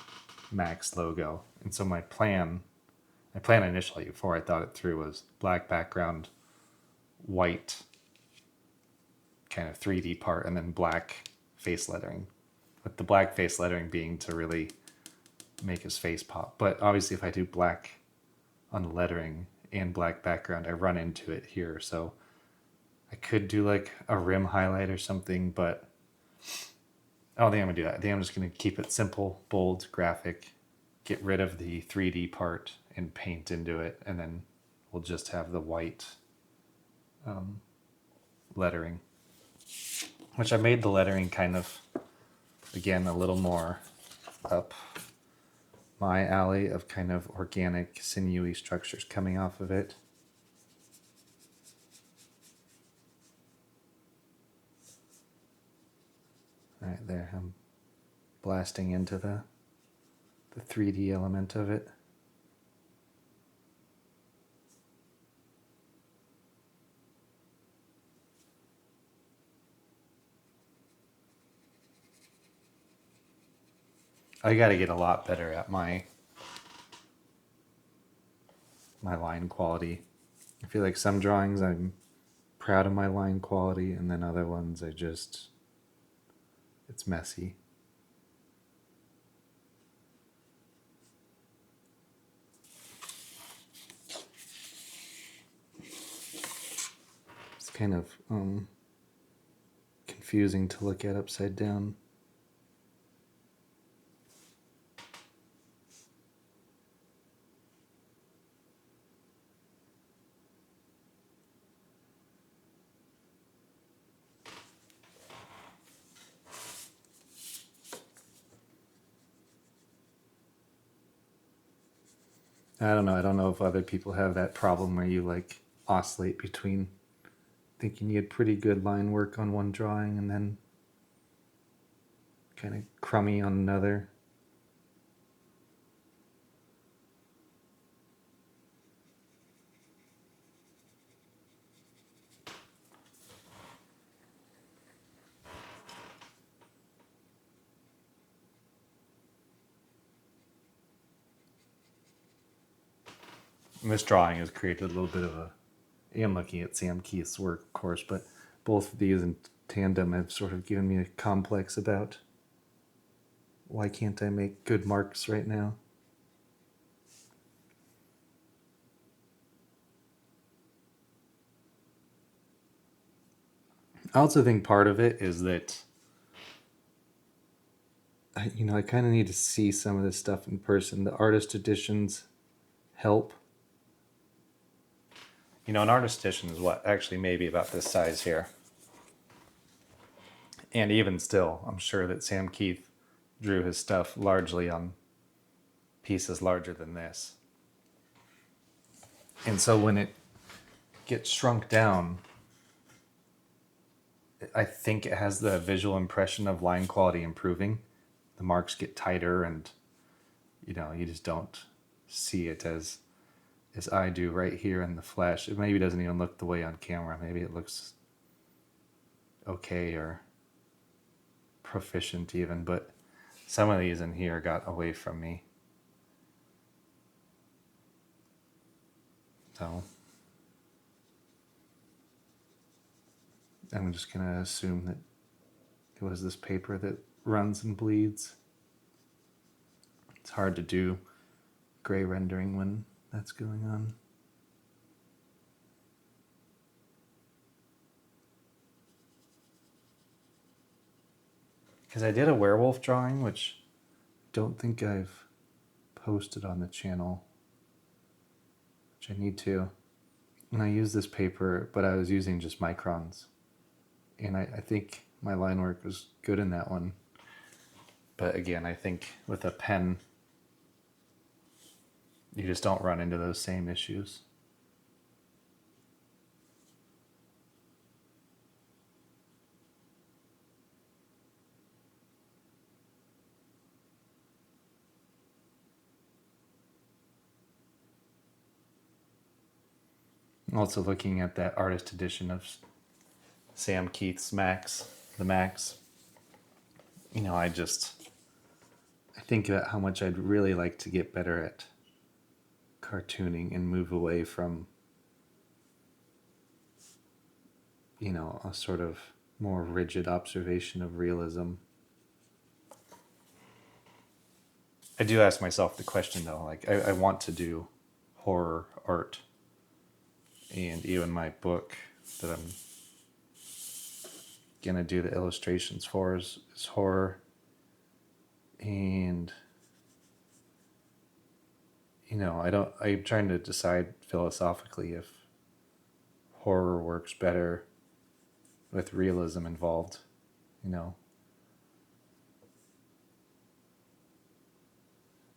Maxx logo. And so my plan initially, before I thought it through, was black background, white kind of 3D part, and then black face lettering. With the black face lettering being to really make his face pop. But obviously if I do black on the lettering and black background, I run into it here. So I could do like a rim highlight or something, but I don't think I'm going to do that. I think I'm just going to keep it simple, bold, graphic, get rid of the 3D part and paint into it, and then we'll just have the white lettering, which I made the lettering kind of, again, a little more up my alley of kind of organic, sinewy structures coming off of it. All right, there, I'm blasting into the 3D element of it. I got to get a lot better at my line quality. I feel like some drawings I'm proud of my line quality, and then other ones it's messy. It's kind of confusing to look at upside down. I don't know. I don't know if other people have that problem where you like oscillate between thinking you had pretty good line work on one drawing and then kind of crummy on another. And this drawing has created a little bit of a... I am looking at Sam Kieth's work, of course, but both of these in tandem have sort of given me a complex about why can't I make good marks right now? I also think part of it is that I kind of need to see some of this stuff in person. The artist editions help. An artist edition is what? Actually maybe about this size here. And even still, I'm sure that Sam Kieth drew his stuff largely on pieces larger than this. And so when it gets shrunk down, I think it has the visual impression of line quality improving. The marks get tighter and, you just don't see it as I do right here in the flesh. It maybe doesn't even look the way on camera. Maybe it looks okay or proficient even, but some of these in here got away from me. So I'm just going to assume that it was this paper that runs and bleeds. It's hard to do gray rendering when that's going on. Because I did a werewolf drawing, which I don't think I've posted on the channel, which I need to. And I used this paper, but I was using just microns. And I think my line work was good in that one. But again, I think with a pen, you just don't run into those same issues. I'm also looking at that artist edition of Sam Kieth's Maxx, the Maxx. You know, I think about how much I'd really like to get better at cartooning and move away from, you know, a sort of more rigid observation of realism. I do ask myself the question though, like I want to do horror art. And even my book that I'm gonna do the illustrations for is horror. And you know, I'm trying to decide philosophically if horror works better with realism involved, you know.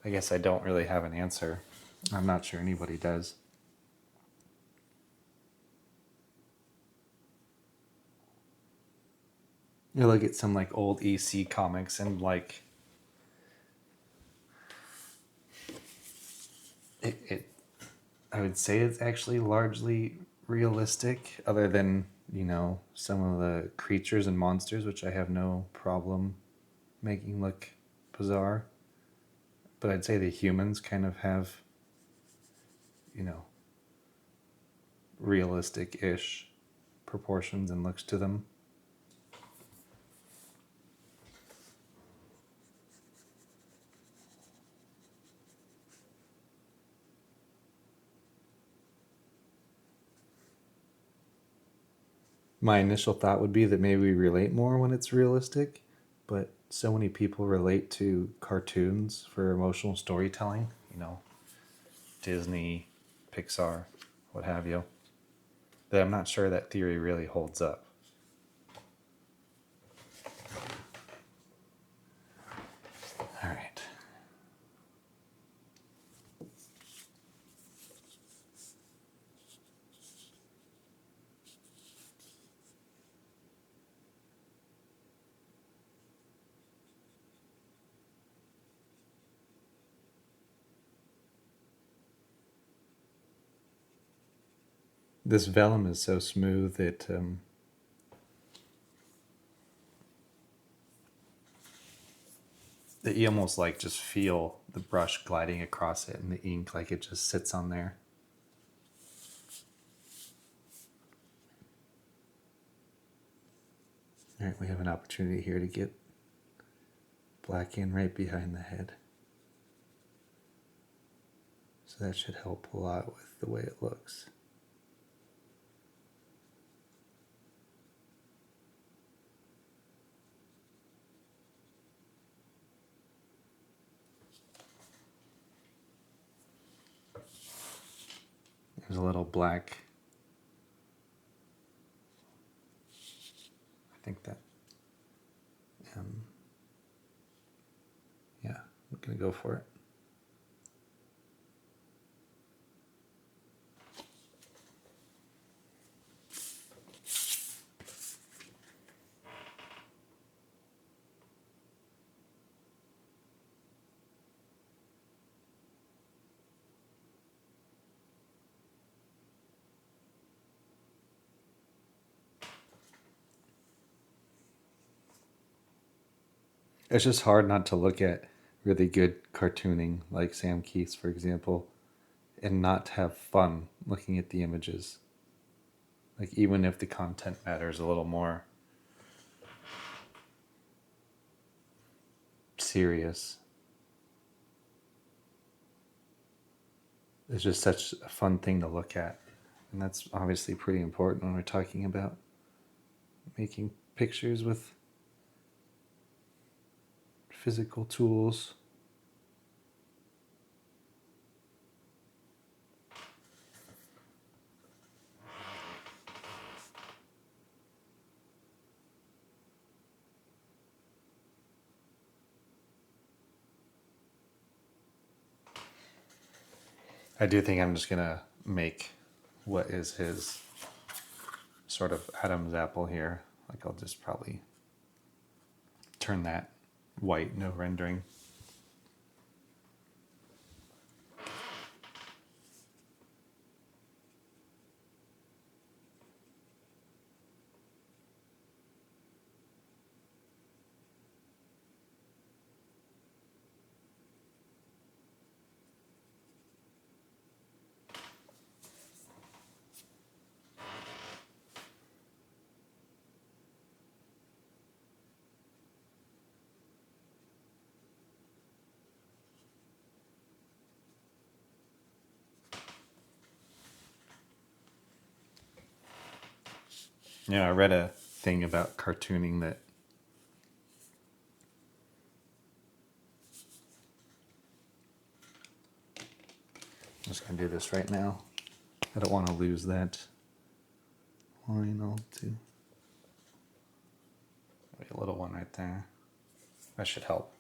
I guess I don't really have an answer. I'm not sure anybody does. You look at some like old EC comics and like I would say it's actually largely realistic, other than, you know, some of the creatures and monsters, which I have no problem making look bizarre. But I'd say the humans kind of have, you know, realistic-ish proportions and looks to them. My initial thought would be that maybe we relate more when it's realistic, but so many people relate to cartoons for emotional storytelling, you know, Disney, Pixar, what have you, that I'm not sure that theory really holds up. All right. This vellum is so smooth that that you almost like just feel the brush gliding across it and the ink, like it just sits on there. All right, we have an opportunity here to get black in right behind the head. So that should help a lot with the way it looks. There's a little black. I think that, yeah, I'm gonna go for it. It's just hard not to look at really good cartooning, like Sam Kieth, for example, and not have fun looking at the images. Like, even if the content matters a little more serious, it's just such a fun thing to look at. And that's obviously pretty important when we're talking about making pictures with physical tools. I do think I'm just gonna make what is his sort of Adam's apple here. Like, I'll just probably turn that white, no rendering. I read a thing about cartooning that I'm just going to do this right now. I don't want to lose that line all too. Wait, a little one right there. That should help.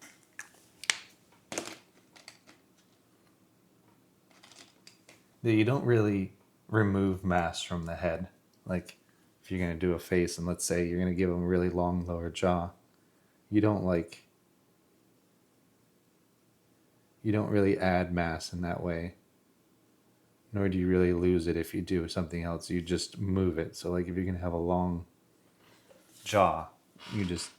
You don't really remove mass from the head. Like, if you're going to do a face and let's say you're going to give them a really long lower jaw, you don't really add mass in that way. Nor do you really lose it if you do something else. You just move it. So like if you're going to have a long jaw, you just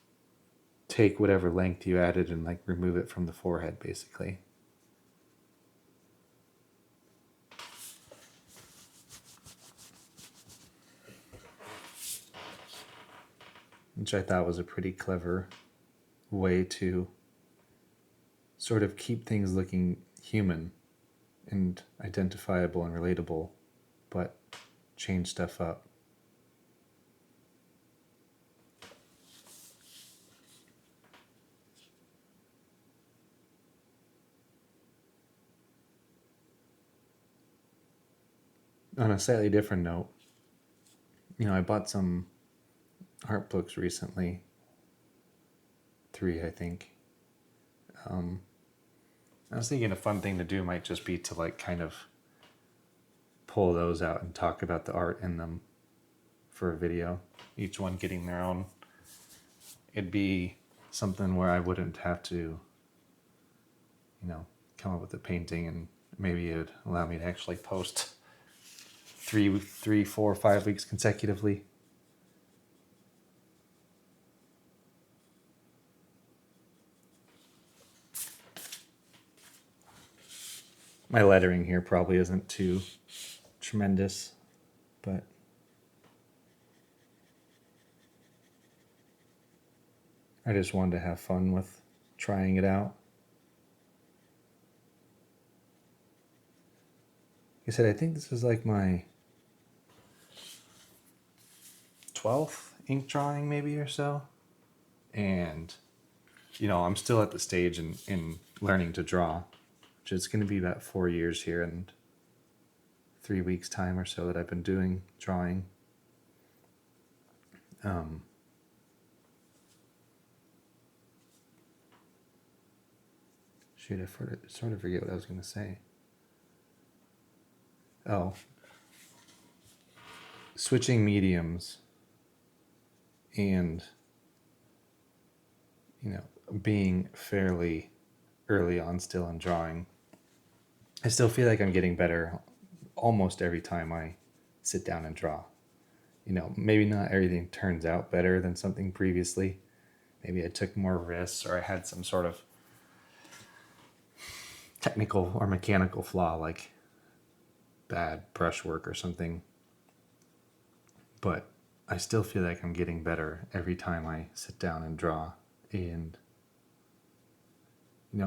take whatever length you added and like remove it from the forehead basically. Which I thought was a pretty clever way to sort of keep things looking human and identifiable and relatable, but change stuff up. On a slightly different note, I bought some art books recently. 3, I think. I was thinking a fun thing to do might just be to like kind of pull those out and talk about the art in them for a video, each one getting their own. It'd be something where I wouldn't have to, come up with a painting, and maybe it would allow me to actually post 3, 4, 5 weeks consecutively. My lettering here probably isn't too tremendous, but I just wanted to have fun with trying it out. Like I said, I think this is like my 12th ink drawing maybe or so. And, I'm still at the stage in learning to draw, which is going to be about 4 years here and 3 weeks time or so that I've been doing drawing. Shoot, I sort of forget what I was going to say. Oh. Switching mediums and, being fairly early on still in drawing, I still feel like I'm getting better almost every time I sit down and draw. Maybe not everything turns out better than something previously. Maybe I took more risks or I had some sort of technical or mechanical flaw, like bad brushwork or something. But I still feel like I'm getting better every time I sit down and draw. And,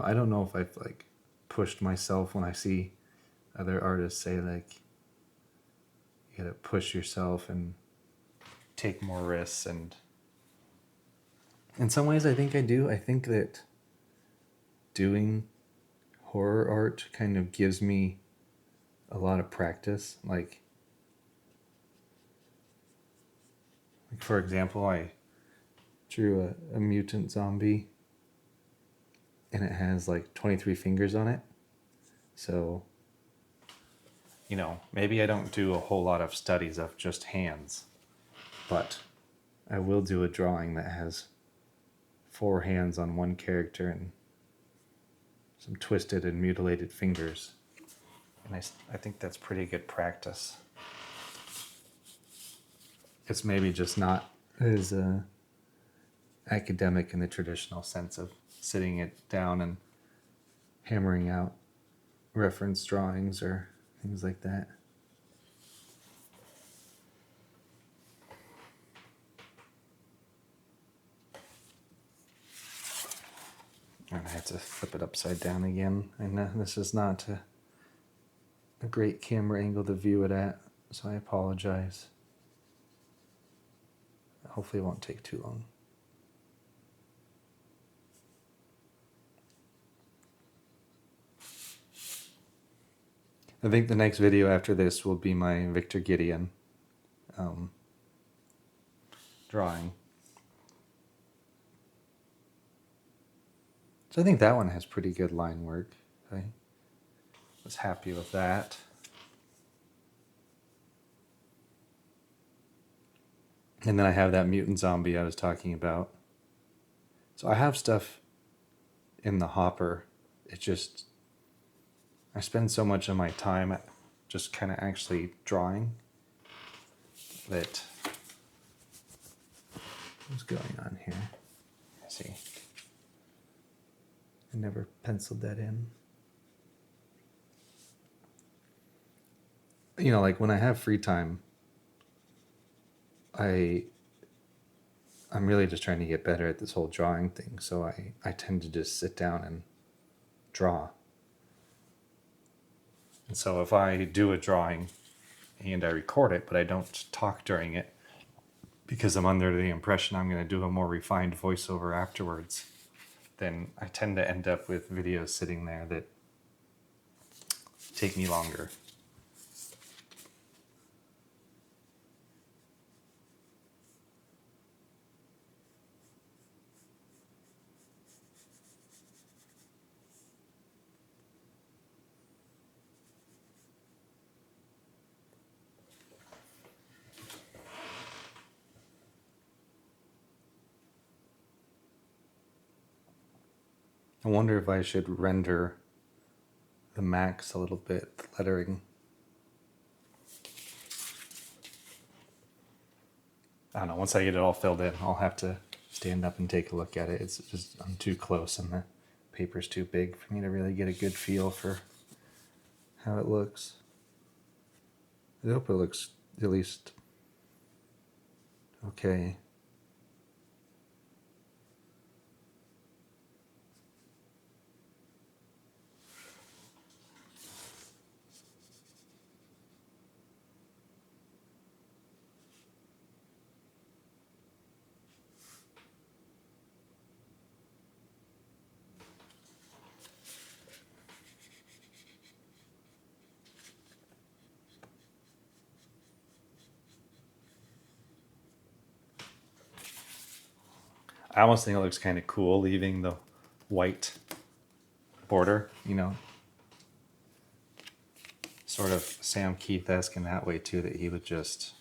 I don't know if I've like pushed myself when I see other artists say like, you gotta push yourself and take more risks. And in some ways I think I do. I think that doing horror art kind of gives me a lot of practice. Like for example, I drew a mutant zombie and it has like 23 fingers on it. So, maybe I don't do a whole lot of studies of just hands, but I will do a drawing that has 4 hands on one character and some twisted and mutilated fingers. And I think that's pretty good practice. It's maybe just not as academic in the traditional sense of sitting it down and hammering out reference drawings or things like that. And I have to flip it upside down again. I know this is not a great camera angle to view it at, so I apologize. Hopefully it won't take too long. I think the next video after this will be my Victor Gideon drawing. So I think that one has pretty good line work. I was happy with that. And then I have that mutant zombie I was talking about. So I have stuff in the hopper. It just, I spend so much of my time just kind of actually drawing that, what's going on here? Let's see. I never penciled that in. Like when I have free time, I'm really just trying to get better at this whole drawing thing. So I tend to just sit down and draw. And so if I do a drawing and I record it, but I don't talk during it because I'm under the impression I'm going to do a more refined voiceover afterwards, then I tend to end up with videos sitting there that take me longer. I wonder if I should render the Maxx a little bit, the lettering. I don't know, once I get it all filled in, I'll have to stand up and take a look at it. It's just, I'm too close and the paper's too big for me to really get a good feel for how it looks. I hope it looks at least okay. I almost think it looks kind of cool leaving the white border, Sort of Sam Kieth-esque in that way too, that he would just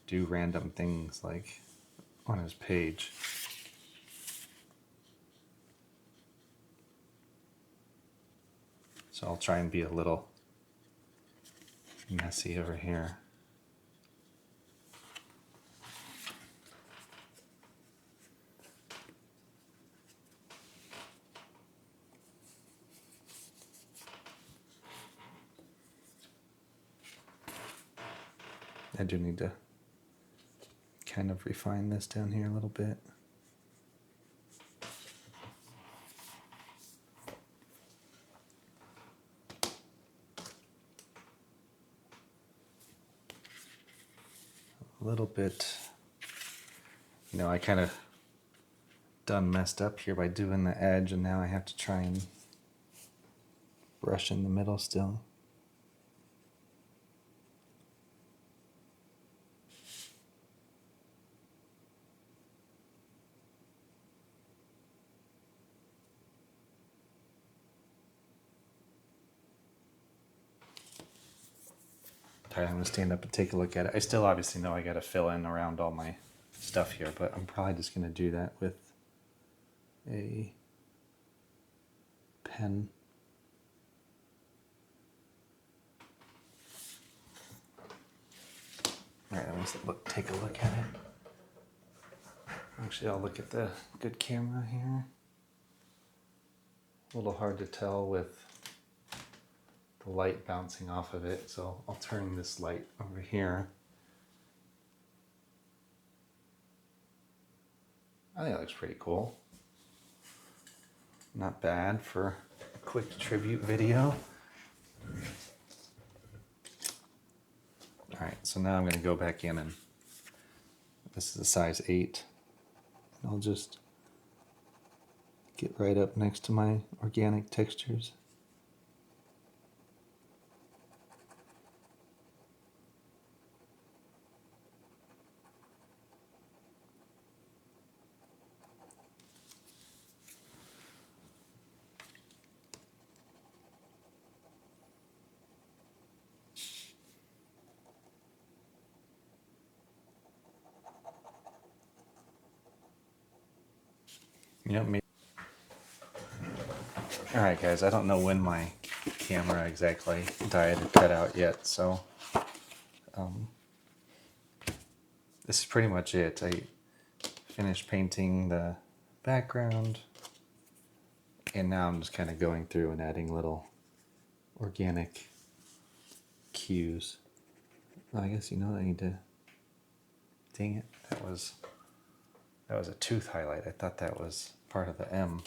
do random things like on his page. So I'll try and be a little messy over here. I do need to kind of refine this down here a little bit. A little bit, you know, I kind of done messed up here by doing the edge, and now I have to try and brush in the middle still. Alright, I'm going to stand up and take a look at it. I still obviously know I got to fill in around all my stuff here, but I'm probably just going to do that with a pen. Alright, let's take a look at it. Actually, I'll look at the good camera here. A little hard to tell with the light bouncing off of it, so I'll turn this light over here. I think it looks pretty cool. Not bad for a quick tribute video. Alright, so now I'm going to go back in, and this is a size 8. I'll just get right up next to my organic textures. Yep. Alright guys, I don't know when my camera exactly died or cut out yet, so this is pretty much it. I finished painting the background, and now I'm just kind of going through and adding little organic cues. I guess you know I need to... Dang it, that was a tooth highlight. I thought that was part of the M.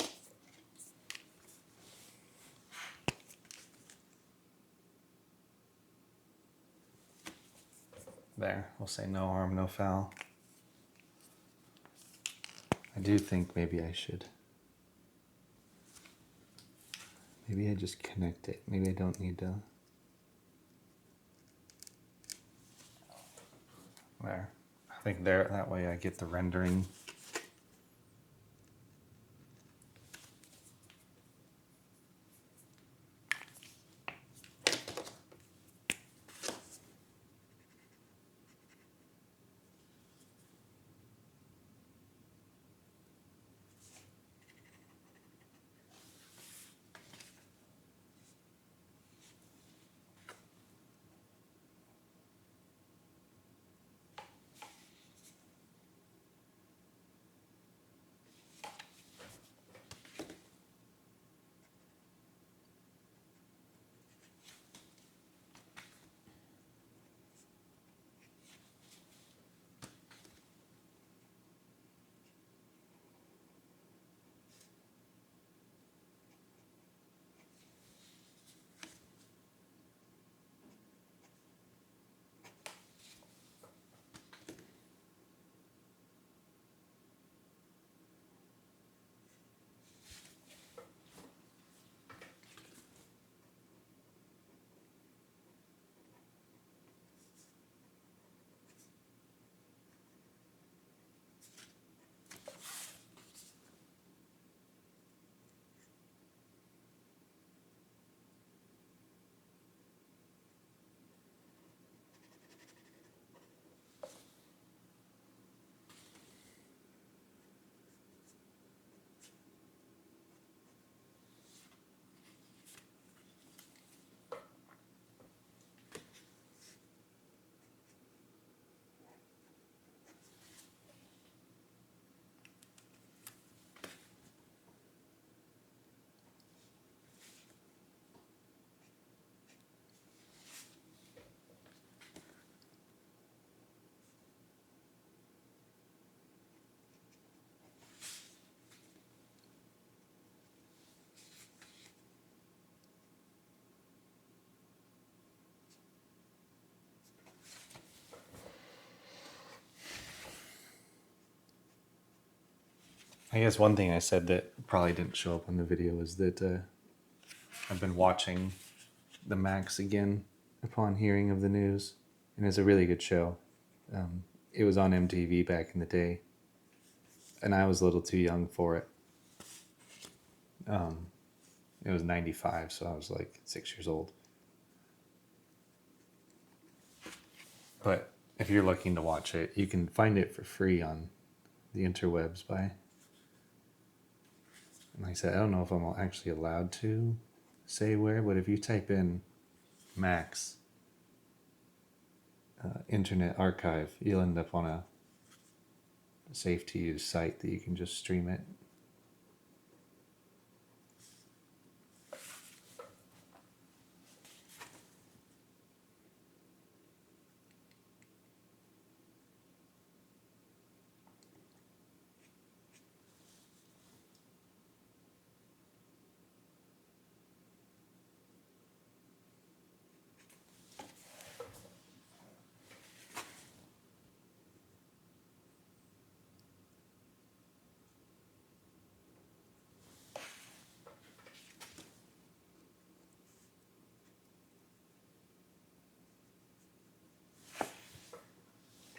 There, we'll say no harm, no foul. I do think maybe I should. Maybe I just connect it. Maybe I don't need to. There. I think there, that way I get the rendering. I guess one thing I said that probably didn't show up on the video is that I've been watching the Maxx again upon hearing of the news, and it's a really good show. It was on MTV back in the day, and I was a little too young for it. It was 95, so I was like 6 years old. But if you're looking to watch it, you can find it for free on the interwebs by... Like I said, I don't know if I'm actually allowed to say where, but if you type in Maxx Internet Archive, you'll end up on a safe to use site that you can just stream it.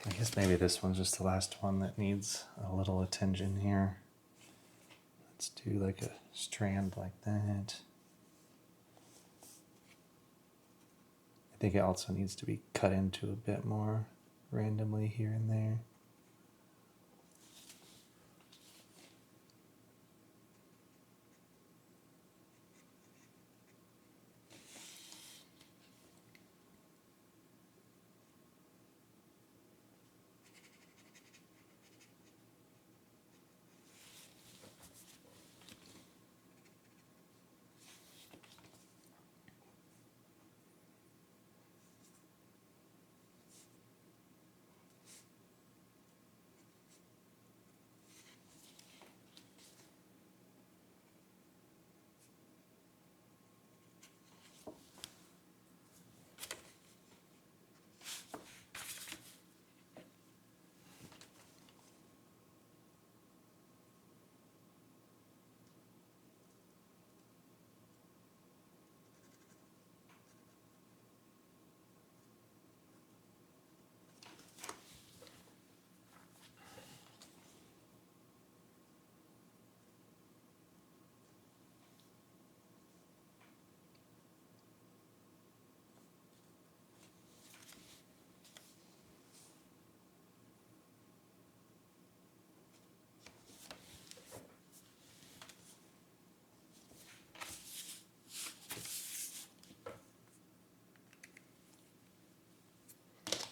I guess maybe this one's just the last one that needs a little attention here. Let's do like a strand like that. I think it also needs to be cut into a bit more randomly here and there.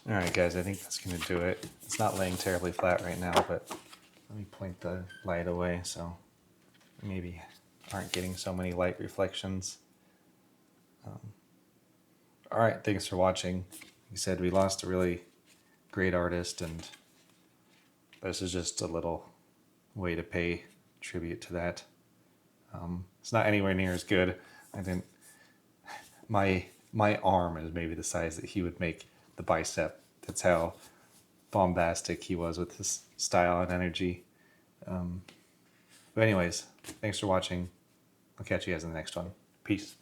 All right, guys, I think that's going to do it. It's not laying terribly flat right now, but let me point the light away so maybe aren't getting so many light reflections. All right, thanks for watching. Like I said, we lost a really great artist, and this is just a little way to pay tribute to that. It's not anywhere near as good. I didn't. My arm is maybe the size that he would make the bicep. That's how bombastic he was with his style and energy. But anyways, thanks for watching. I'll catch you guys in the next one. Peace.